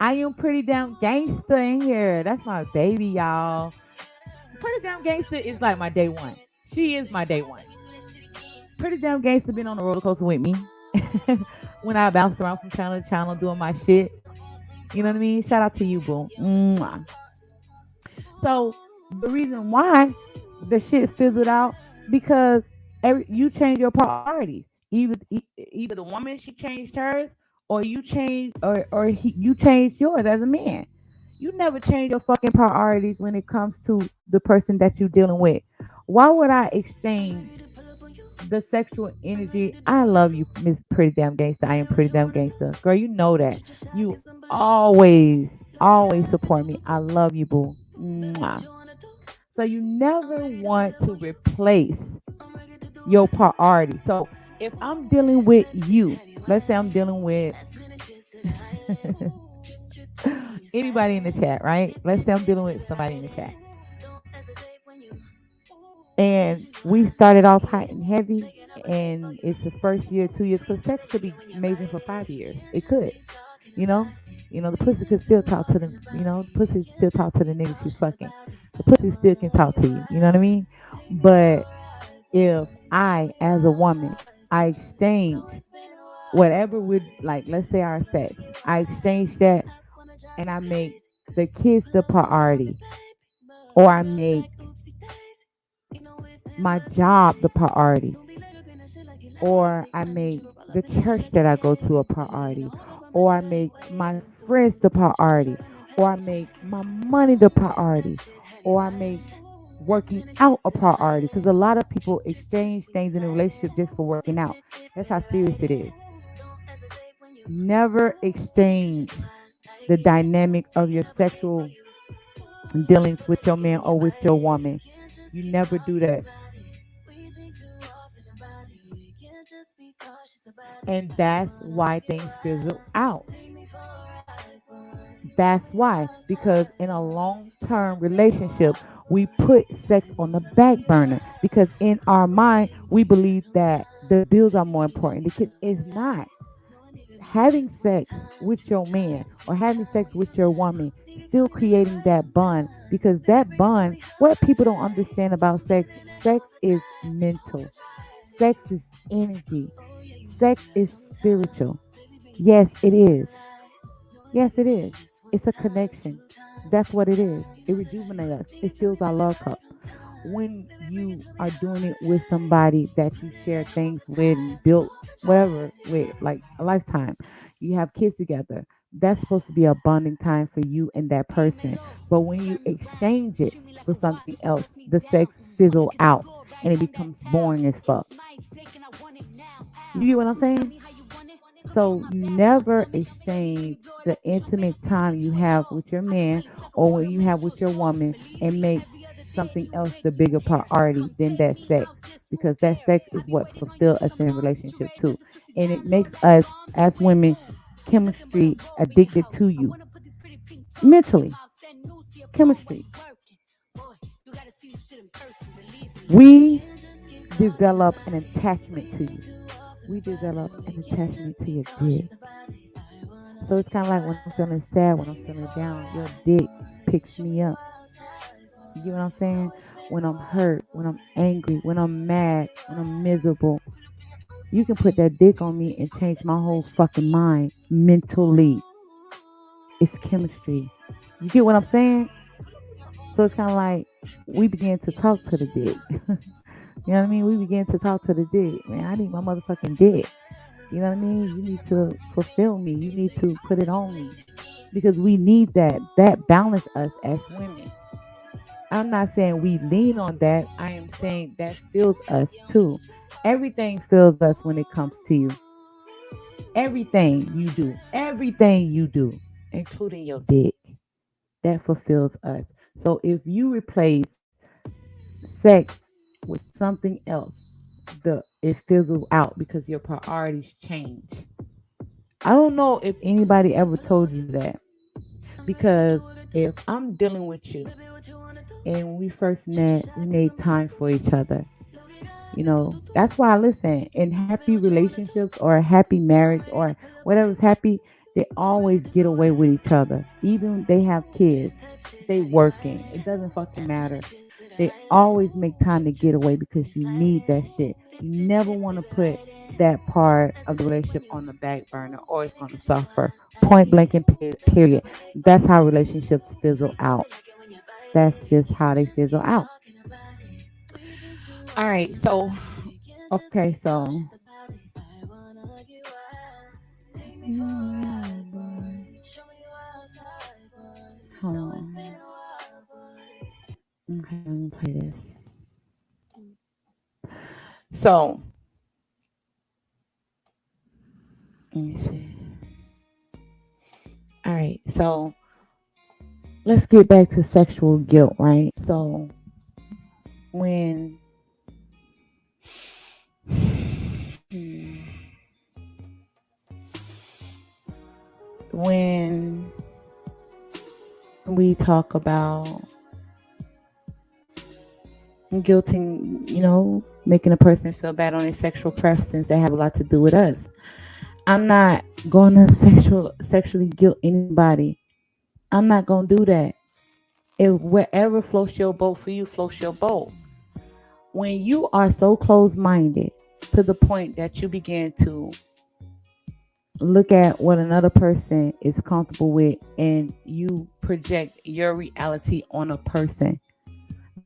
Speaker 2: I am pretty damn gangster in here. That's my baby, y'all. Pretty damn gangster is like my day one. She is my day one. Pretty damn gangster been on the roller coaster with me. When I bounced around from channel to channel doing my shit. You know what I mean? Shout out to you, boo. Mwah. So the reason why the shit fizzled out because you change your priorities. Either the woman she changed hers, or you changed you changed yours as a man. You never change your fucking priorities when it comes to the person that you're dealing with. Why would I exchange the sexual energy? I love you, Miss Pretty Damn Gangster. I am pretty damn gangster. Girl, you know that. You always support me. I love you, boo. Mwah. So you never want to replace your priority. So if I'm dealing with you, let's say I'm dealing with anybody in the chat, right? Let's say I'm dealing with somebody in the chat. And we started off hot and heavy, and it's the first year, 2 years, because sex could be amazing for 5 years. It could, you know. The pussy could still talk to the, the pussy still talk to the nigga she's fucking. The pussy still can talk to you. You know what I mean? But if I, as a woman, I exchange whatever we're like, let's say our sex, I exchange that and I make the kids the priority, or I make my job the priority, or I make the church that I go to a priority, or I make my friends the priority, or I make my money the priority, or I make working out a priority. Because a lot of people exchange things in a relationship just for working out. That's how serious it is. Never exchange the dynamic of your sexual dealings with your man or with your woman. You never do that. And that's why things fizzle out. That's why. Because in a long term relationship, we put sex on the back burner. Because in our mind, we believe that the bills are more important. The kid is not. Having sex with your man or having sex with your woman, still creating that bond, because that bond, what people don't understand about sex is mental. Sex is energy. Sex is spiritual. Yes, it is. Yes, it is. It's a connection. That's what it is. It rejuvenates us. It fills our love cup. When you are doing it with somebody that you share things with and built whatever with, like a lifetime, you have kids together. That's supposed to be a bonding time for you and that person. But when you exchange it for something else, the sex fizzle out and it becomes boring as fuck. You get what I'm saying? So never exchange the intimate time you have with your man or when you have with your woman and make something else the bigger priority than that sex. Because that sex is what fulfill us in a relationship too. And it makes us as women chemistry addicted to you. Mentally. Chemistry. We develop an attachment to you. We develop an attachment to your dick. So it's kind of like when I'm feeling sad, when I'm feeling down, your dick picks me up. You get what I'm saying? when I'm hurt, when I'm angry, when I'm mad, when I'm miserable. You can put that dick on me and change my whole fucking mind mentally. It's chemistry. You get what I'm saying? So it's kind of like we begin to talk to the dick. You know what I mean? We begin to talk to the dick. Man, I need my motherfucking dick. You know what I mean? You need to fulfill me. You need to put it on me because we need that. That balance us as women. I'm not saying we lean on that. I am saying that fills us too. Everything fills us when it comes to you. Everything you do, including your dick, that fulfills us. So if you replace sex with something else, it fizzles out because your priorities change. I don't know if anybody ever told you that because if I'm dealing with you and when we first met, we made time for each other. That's why I listen in happy relationships or a happy marriage or whatever's happy, they always get away with each other. Even they have kids, they working. It doesn't fucking matter. They always make time to get away because you need that shit. You never want to put that part of the relationship on the back burner or it's going to suffer. Point blank and period. That's how relationships fizzle out. That's just how they fizzle out. All right, so okay, so boy. Hold on. Okay, let me play this. So let me see. All right, so let's get back to sexual guilt, right? So when when we talk about guilting, making a person feel bad on their sexual preferences, that have a lot to do with us. I'm not going to sexually guilt anybody. I'm not gonna do that. If wherever floats your boat for you, floats your boat. When you are so close minded to the point that you begin to look at what another person is comfortable with and you project your reality on a person,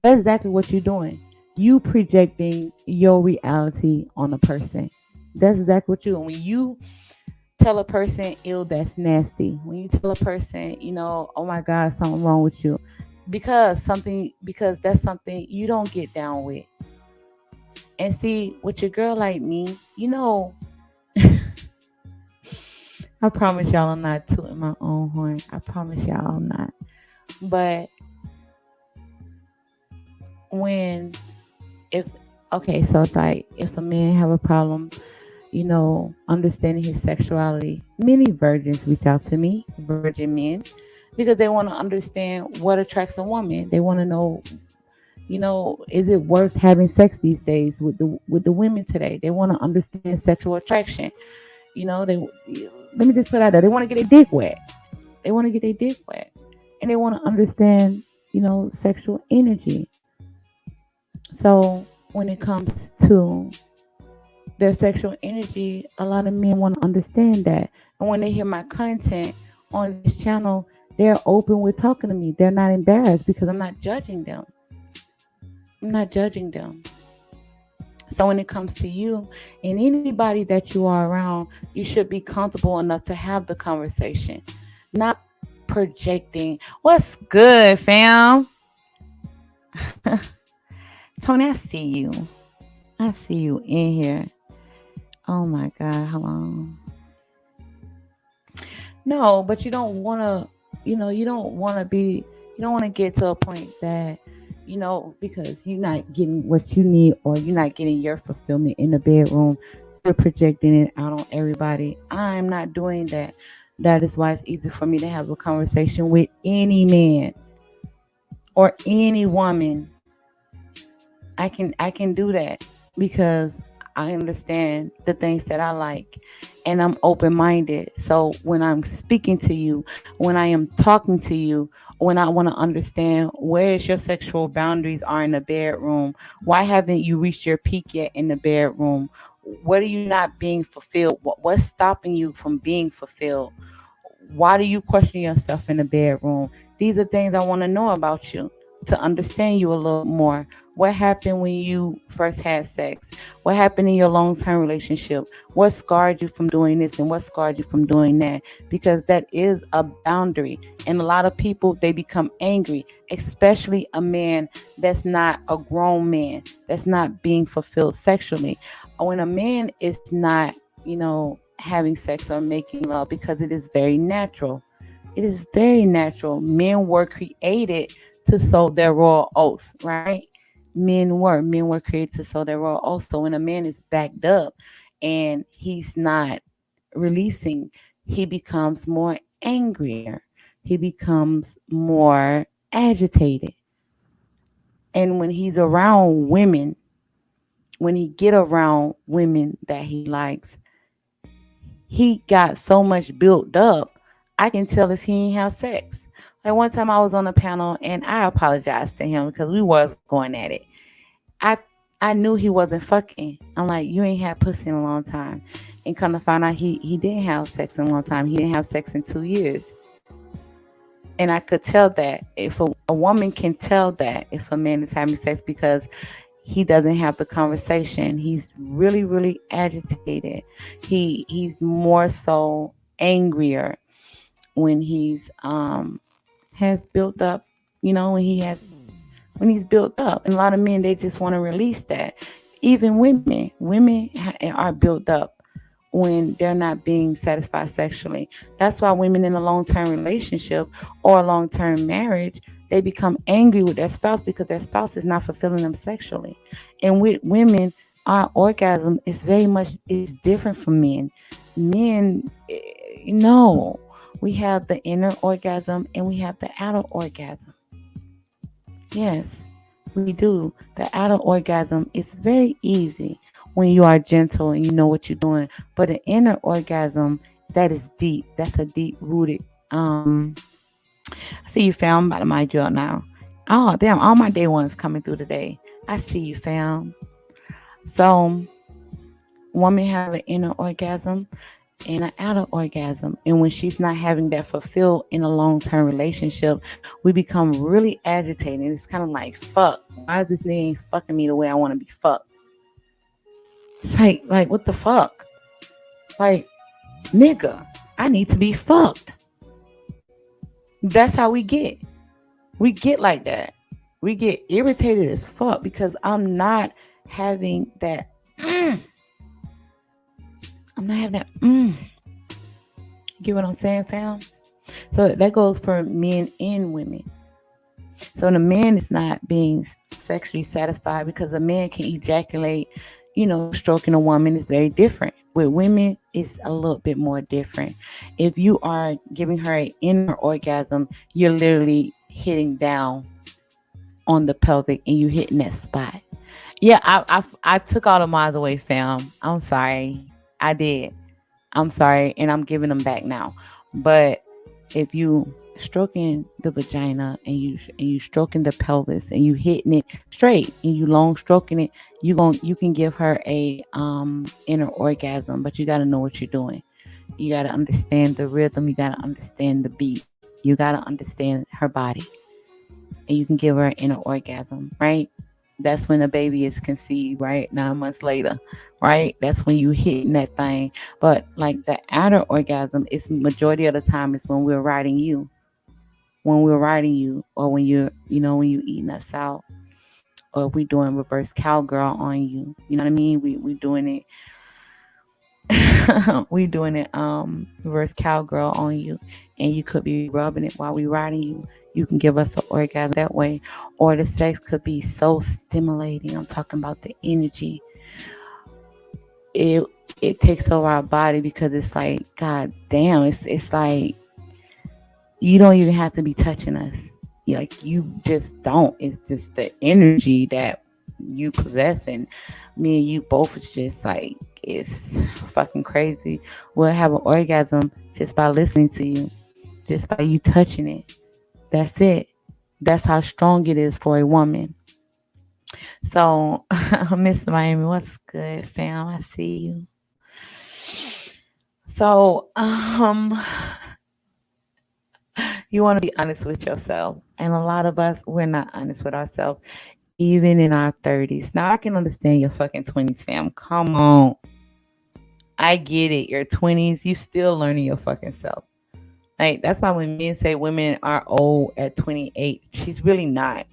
Speaker 2: that's exactly what you're doing. You projecting your reality on a person. That's exactly what you do. When you tell a person, ill, that's nasty. When you tell a person, oh my God, something wrong with you. Because that's something you don't get down with. And see, with your girl like me, I promise y'all I'm not tooting my own horn. I promise y'all I'm not. But when if okay, so it's like if a man have a problem, understanding his sexuality, many virgins reach out to me, virgin men, because they want to understand what attracts a woman. They want to know, is it worth having sex these days with the women today? They want to understand sexual attraction. They let me just put it out there. They want to get their dick wet. They want to get their dick wet, and they want to understand, sexual energy. So when it comes to their sexual energy, a lot of men want to understand that. And when they hear my content on this channel, they're open with talking to me. They're not embarrassed because I'm not judging them. I'm not judging them. So when it comes to you and anybody that you are around, you should be comfortable enough to have the conversation, not projecting. What's good, fam? Tony, I see you. I see you in here. Oh my God, hold on. No, but you don't want to, you don't want to get to a point that, because you're not getting what you need or you're not getting your fulfillment in the bedroom, you're projecting it out on everybody. I'm not doing that. That is why it's easy for me to have a conversation with any man or any woman. I can do that because I understand the things that I like and I'm open minded. So when I'm speaking to you, when I am talking to you, When I want to understand where your sexual boundaries are in the bedroom. Why haven't you reached your peak yet in the bedroom? What are you not being fulfilled? What's stopping you from being fulfilled? Why do you question yourself in the bedroom? These are things I want to know about you to understand you a little more. What happened when you first had sex? What happened in your long term relationship? What scarred you from doing this and what scarred you from doing that? Because that is a boundary. And a lot of people, they become angry, especially a man that's not a grown man, that's not being fulfilled sexually. When a man is not, having sex or making love, because it is very natural. It is very natural. Men were created to sow their royal oath, right? Men were created to sow their royal oath. So when a man is backed up and he's not releasing, he becomes more angrier. He becomes more agitated. And when he's around women, when he get around women that he likes, he got so much built up. I can tell if he ain't have sex. Like one time I was on a panel and I apologized to him because we was going at it. I I knew he wasn't fucking. I'm like, you ain't had pussy in a long time. And come to find out he didn't have sex in a long time. He didn't have sex in 2 years. And I could tell that if a woman can tell that if a man is having sex because he doesn't have the conversation. He's really, really agitated. He's more so angrier when he's has built up, when he's built up. And a lot of men, they just want to release that. Even women are built up when they're not being satisfied sexually. That's why women in a long-term relationship or a long-term marriage, they become angry with their spouse because their spouse is not fulfilling them sexually. And with women, our orgasm is very much is different from men. Men, no, we have the inner orgasm and we have the outer orgasm. Yes, we do. The outer orgasm is very easy when you are gentle and you know what you're doing. But the inner orgasm, that is deep. That's a deep rooted. I see you, fam. I'm about to mind you up now. Oh, damn. All my day ones coming through today. I see you, fam. So, women have an inner orgasm and an outer orgasm. And when she's not having that fulfilled in a long term relationship, we become really agitated. It's kind of like, fuck, why is this nigga ain't fucking me the way I want to be fucked? It's like, what the fuck? Like, nigga, I need to be fucked. That's how we get. We get like that. We get irritated as fuck because I'm not having that. I'm not having that. You get what I'm saying, fam? So that goes for men and women. So the man is not being sexually satisfied because a man can ejaculate, stroking a woman is very different. With women, it's a little bit more different. If you are giving her an inner orgasm, you're literally hitting down on the pelvic and you hitting that spot. Yeah, I took all the miles away, fam. I'm sorry. I did. I'm sorry, and I'm giving them back now. But if you stroking the vagina and you stroking the pelvis and you hitting it straight and you long stroking it, you can give her a inner orgasm, but you got to know what you're doing. You got to understand the rhythm. You got to understand the beat. You got to understand her body, and you can give her an inner orgasm, right? That's when the baby is conceived, right? 9 months later, right? That's when you hitting that thing. But like the outer orgasm is majority of the time is when we're riding you, or when when you eating us out, or we doing reverse cowgirl on you. You know what I mean? We doing it. We doing it reverse cowgirl on you, and you could be rubbing it while we riding you. You can give us an orgasm that way, or the sex could be so stimulating. I'm talking about the energy. It it takes over our body because it's like, god damn, it's like you don't even have to be touching us. Like, you just don't. It's just the energy that you possess, and me and you both is just like, it's fucking crazy. We'll have an orgasm just by listening to you, just by you touching it. That's it. That's how strong it is for a woman. So, Miss Miami, what's good, fam? I see you. So, you want to be honest with yourself. And a lot of us, we're not honest with ourselves, even in our 30s. Now, I can understand your fucking 20s, fam. Come on. I get it. Your 20s, you still learning your fucking self. Like, that's why when men say women are old at 28, she's really not.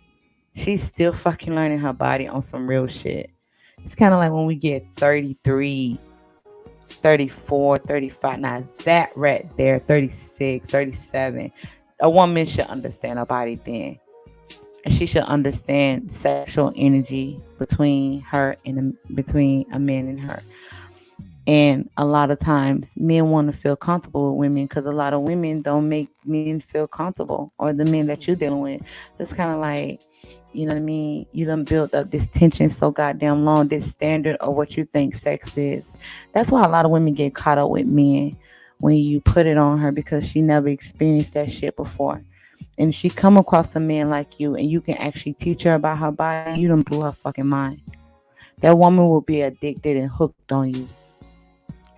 Speaker 2: She's still fucking learning her body on some real shit. It's kind of like when we get 33, 34, 35. Now, that right there, 36, 37. A woman should understand her body then. And she should understand sexual energy between her and between a man and her. And a lot of times men want to feel comfortable with women because a lot of women don't make men feel comfortable, or the men that you're dealing with. It's kind of like, you know what I mean? You done built up this tension so goddamn long, this standard of what you think sex is. That's why a lot of women get caught up with men when you put it on her because she never experienced that shit before. And if she come across a man like you and you can actually teach her about her body, you done blew her fucking mind. That woman will be addicted and hooked on you.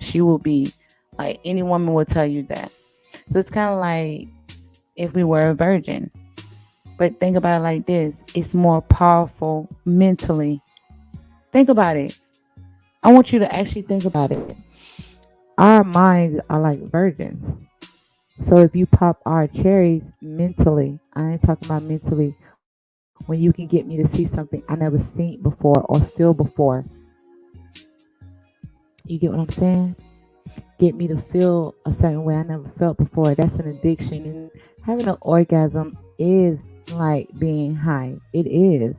Speaker 2: She will be like any woman will tell you that. So it's kind of like if we were a virgin. But think about it like this, it's more powerful mentally. Think about it. I want you to actually think about it. Our minds are like virgins. So if you pop our cherries mentally, I ain't talking about mentally, when you can get me to see something I never seen before or feel before. You get what I'm saying? Get me to feel a certain way I never felt before. That's an addiction. And having an orgasm is like being high. It is.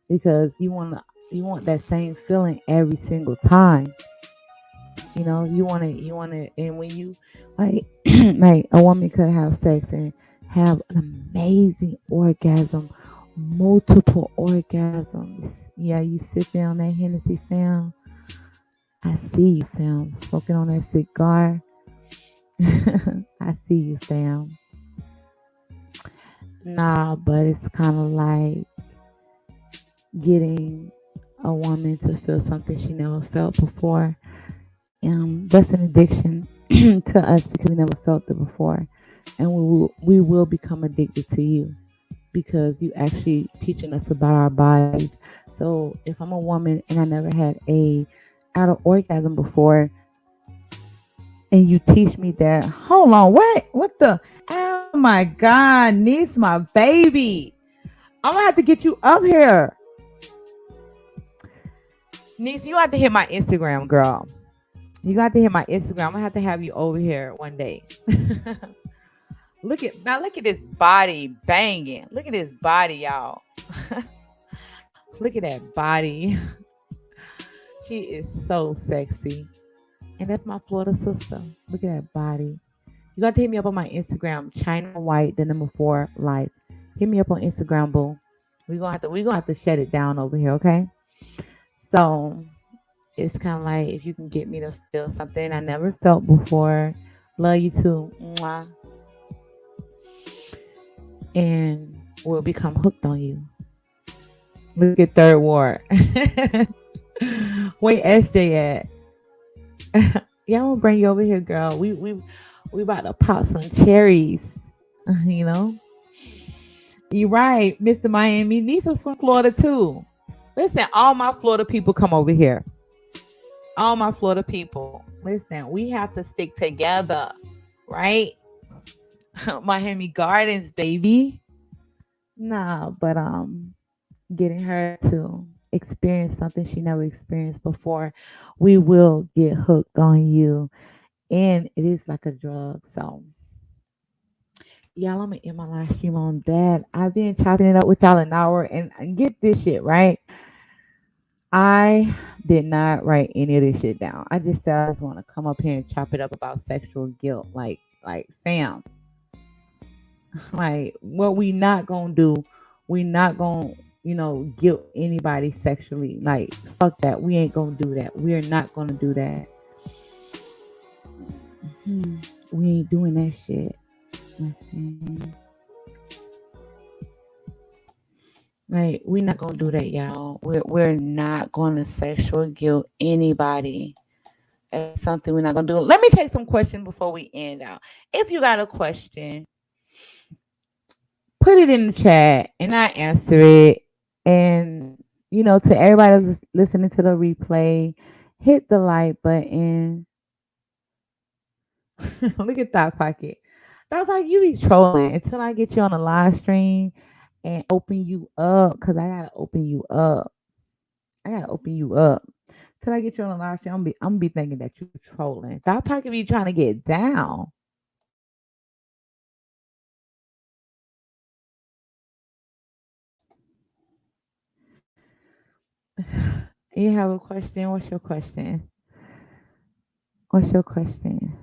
Speaker 2: Because you want that same feeling every single time. You want to and when you like like a woman could have sex and have an amazing orgasm, multiple orgasms. Yeah, you sit down that Hennessy, fam. I see you, fam, smoking on that cigar. I see you, fam. Nah, but it's kind of like getting a woman to feel something she never felt before. That's an addiction to us because we never felt it before, and we will become addicted to you because you actually teaching us about our bodies. So if I'm a woman and I never had a out of orgasm before, and you teach me that, hold on, what the? Oh my God, niece, my baby, I'm gonna have to get you up here, niece. You have to hit my Instagram, girl. You got to hit my Instagram. I'm gonna have to have you over here one day. Look at this body banging. Look at this body, y'all. Look at that body. She is so sexy. And that's my Florida sister. Look at that body. You got to hit me up on my Instagram, China White, the number 4 life. Hit me up on Instagram, boo. We're gonna have to shut it down over here, okay? So it's kind of like if you can get me to feel something I never felt before. Love you too. Mwah. And we'll become hooked on you. Look at Third Ward. Where SJ at? Yeah, I'm gonna bring you over here, girl. We about to pop some cherries. You know, you right, Mr. Miami. Nisa's from Florida too. Listen, all my Florida people come over here. All my Florida people. Listen, we have to stick together, right? Miami Gardens, baby. Nah, but getting her to experience something she never experienced before, we will get hooked on you. And it is like a drug. So y'all, I'm gonna end my live stream on that. I've been chopping it up with y'all an hour and get this shit right. I did not write any of this shit down. I just said I just want to come up here and chop it up about sexual guilt. Like fam, like what we not gonna do, we not gonna, guilt anybody sexually. Like fuck that. We ain't gonna do that. We're not gonna do that. We ain't doing that shit. Let's see. Right? We're not gonna do that, y'all. We're not gonna sexual guilt anybody. That's something we're not gonna do. Let me take some questions before we end out. If you got a question, put it in the chat and I answer it. And to everybody listening to the replay, hit the like button. Look at Thought Pocket. Thought Pocket, you be trolling until I get you on a live stream and open you up. Cause I gotta open you up. I gotta open you up. Till I get you on a live stream, I'm be thinking that you trolling. Thought Pocket be trying to get down. You have a question? What's your question? What's your question?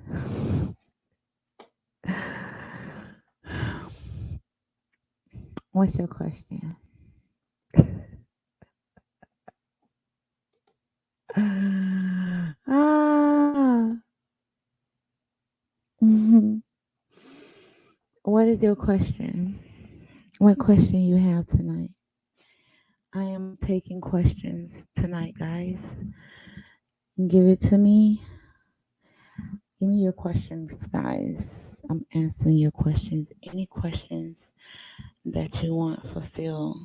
Speaker 2: What's your question? Ah. Mhm. What is your question? What question you have tonight? I am taking questions tonight, guys. Give it to me. Give me your questions, guys. I'm answering your questions. Any questions that you want fulfilled.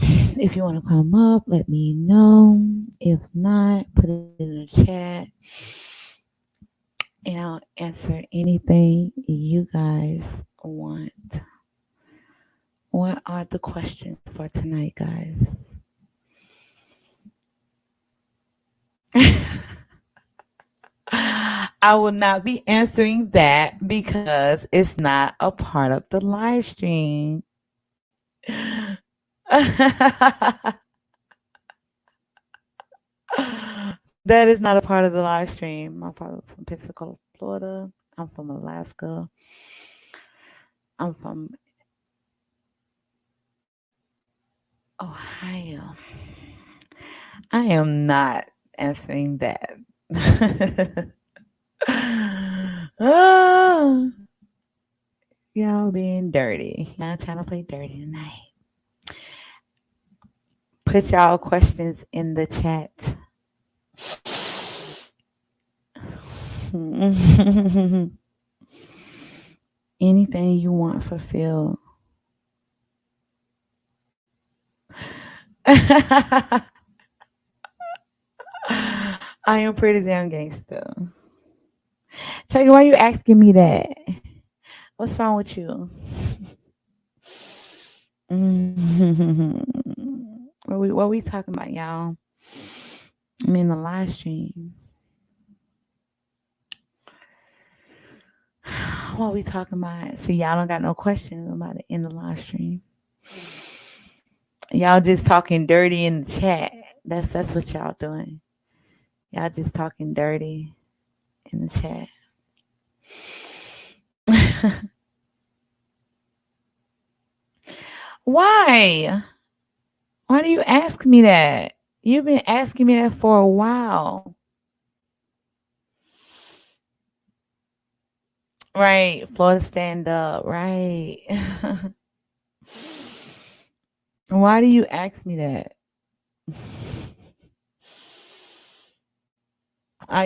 Speaker 2: If you want to come up, let me know. If not, put it in the chat and I'll answer anything you guys want. What are the questions for tonight, guys? I will not be answering that because it's not a part of the live stream. That is not a part of the live stream. My father's from Pensacola, Florida. I'm from Alaska. I'm from Ohio. I am not answering that. Oh, y'all being dirty. Y'all trying to play dirty tonight. Put y'all questions in the chat. Anything you want fulfilled. I am pretty damn gangster. Chucky, why you asking me that? What's wrong with you? What we talking about, y'all? I'm in the live stream. What we talking about? See, y'all don't got no questions about it in the live stream. Y'all just talking dirty in the chat. That's what y'all doing. Y'all just talking dirty in the chat. Why? Why do you ask me that? You've been asking me that for a while. Right. Florida stand up. Right. Why do you ask me that?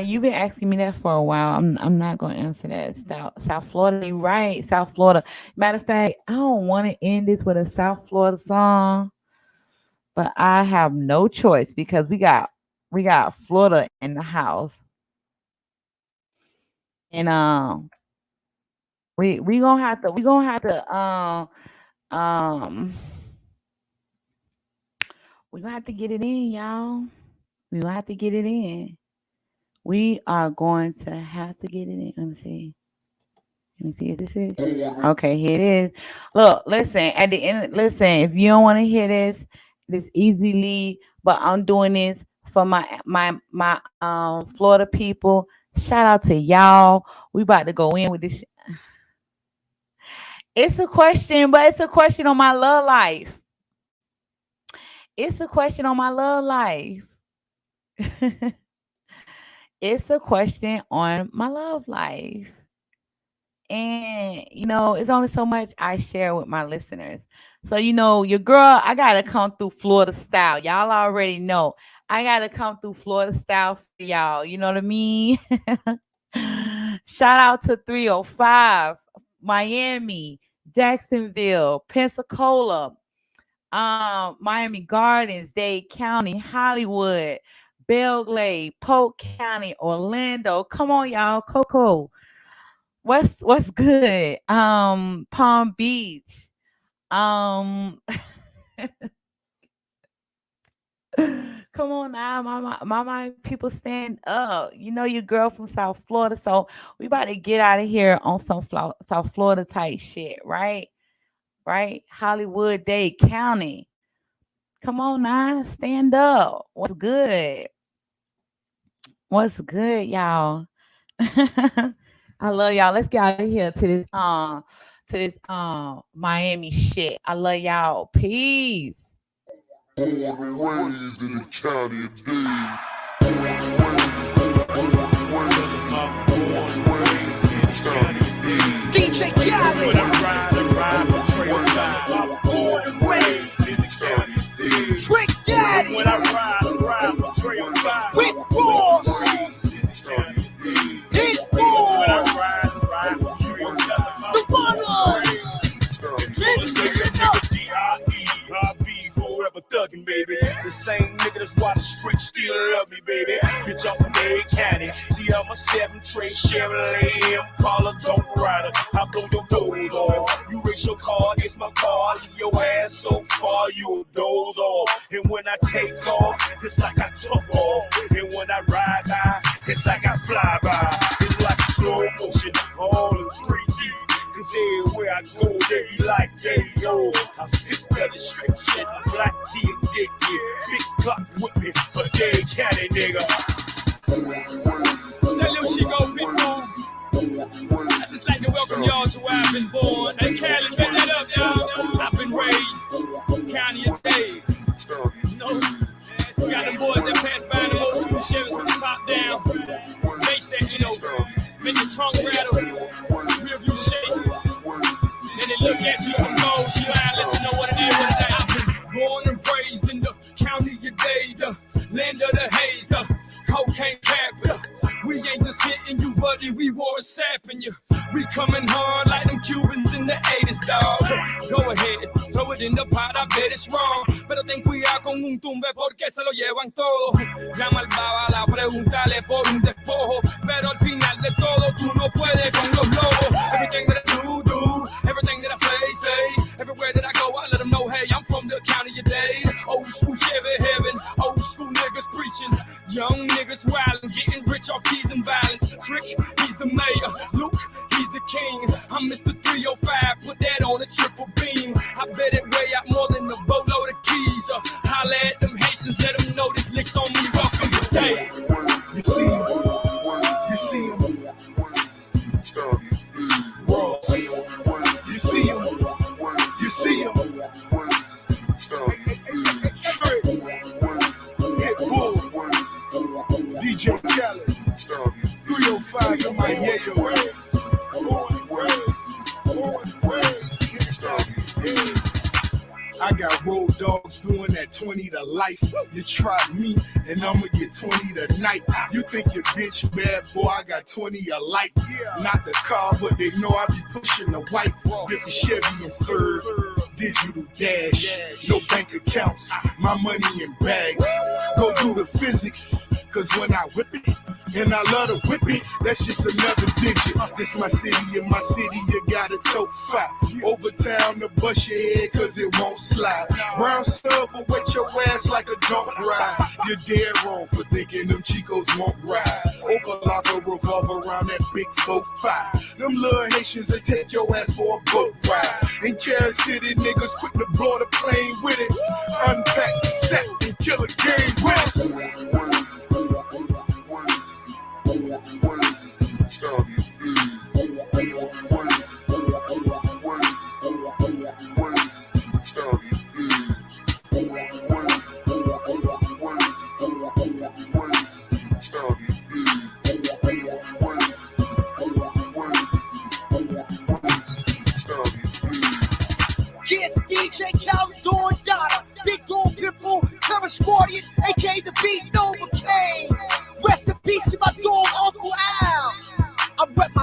Speaker 2: You've been asking me that for a while. I'm not gonna answer that. South Florida, you right. South Florida. Matter of fact, I don't want to end this with a South Florida song, but I have no choice because we got Florida in the house, and um we gonna have to get it in, y'all. We gonna have to get it in. We are going to have to get it in. Let me see. Let me see if this is. Okay, here it is. Look, listen, at the end, listen, if you don't want to hear this easily, but I'm doing this for my Florida people. Shout out to y'all. We about to go in with this. It's a question, but it's a question on my love life. It's a question on my love life. It's a question on my love life. And it's only so much I share with my listeners. So your girl, I gotta come through Florida style. Y'all already know. I gotta come through Florida style for y'all. You know what I mean? Shout out to 305, Miami, Jacksonville, Pensacola, Miami Gardens, Dade County, Hollywood, Belglade, Polk County, Orlando. Come on, y'all. Coco. What's good? Palm Beach. Um Come on now, my people stand up. You know your girl from South Florida, so we about to get out of here on some South Florida type shit, right? Right? Hollywood, Dade County. Come on now, stand up. What's good? What's good, y'all? I love y'all. Let's get out of here to this Miami shit. I love y'all. Peace.
Speaker 1: Born and raised in the county of Dade.
Speaker 3: DJ Khaled. When I ride the trail side, I'm born and raised in the county of Dade. Trick Daddy. When I ride the trail side, with Boss. Hit Boss. When I ride the trail side, the runners. Forever thuggin', baby. The same nigga that's why the streets still love me, baby. Bitch, I'm from Dade County. See how my 7 tray Chevrolet Impala don't ride her. I blow your doors off. You race your car against my car. Leave your ass so far, you'll doze off. And when I take off, it's like I took off. And when I ride by, it's like I fly by. It's like slow motion, all in 3D. Cause everywhere I go, they be like, yeah, yo. I fit better straight shit, black tea and dick, yeah. Big clock with me, but Dade County, nigga. That little shit go big on. I just like to welcome y'all to where I've been born. Hey, Cali, bet that up, y'all. I've been raised, county of Dade. You know, we got them boys that pass by the old school Chevys with the top down. Bass that, make the trunk rattle, rear view shake. Then they look at you and go, slide, let you know what it is, what it ain't. I've been born and raised in the county of Dade, the land of the haze, the cocaine capital. We ain't just hitting you, buddy, we war sapping you. We coming hard like them Cubans in the 80s, dog. Go ahead, throw it in the pot, I bet it's wrong. Pero ten cuidado con un tumbe porque se lo llevan todo. Llama al babala, pregúntale por un despojo. Pero al final de todo, tú no puedes con los lobos. Everything that I do, everything that I say. Everywhere that I go, I let them know, hey, I'm from the county of Dade. Old school Chevy heaven, old school niggas preaching. Young niggas wildin', getting rich off keys and violence. Trick, he's the mayor. Luke, he's the king. I'm Mr. 305, put that on a triple beam. I bet it weigh out more than a boatload of keys. Holla at them Haitians, let them know this lick's on me. Welcome to Dade. You see him? You see him? Ross. You see him? You see him? Trick. Hit Bull. DJ Khaled. 305 in my yayo. I got road dogs doing that 20 to life. You try me, and I'ma get 20 tonight. You think your bitch bad, boy, I got 20 alike. Not the car, but they know I be pushing the white. Get the Chevy and serve, digital dash. No bank accounts, my money in bags. Go do the physics, cause when I whip it, and I love to whip it, that's just another digit. This my city, in my city, you gotta tote fire. Over town to bust your head, cause it won't slide. Brown sub will wet your ass like a dunk ride. You're dead wrong for thinking them Chicos won't ride. Overlock a revolver around that big 4-5. Them little Haitians, they take your ass for a boat ride. In Kansas City, niggas quick to blow the plane with it. Unpack the set and kill a game with it. Yes, DJ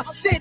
Speaker 3: my city.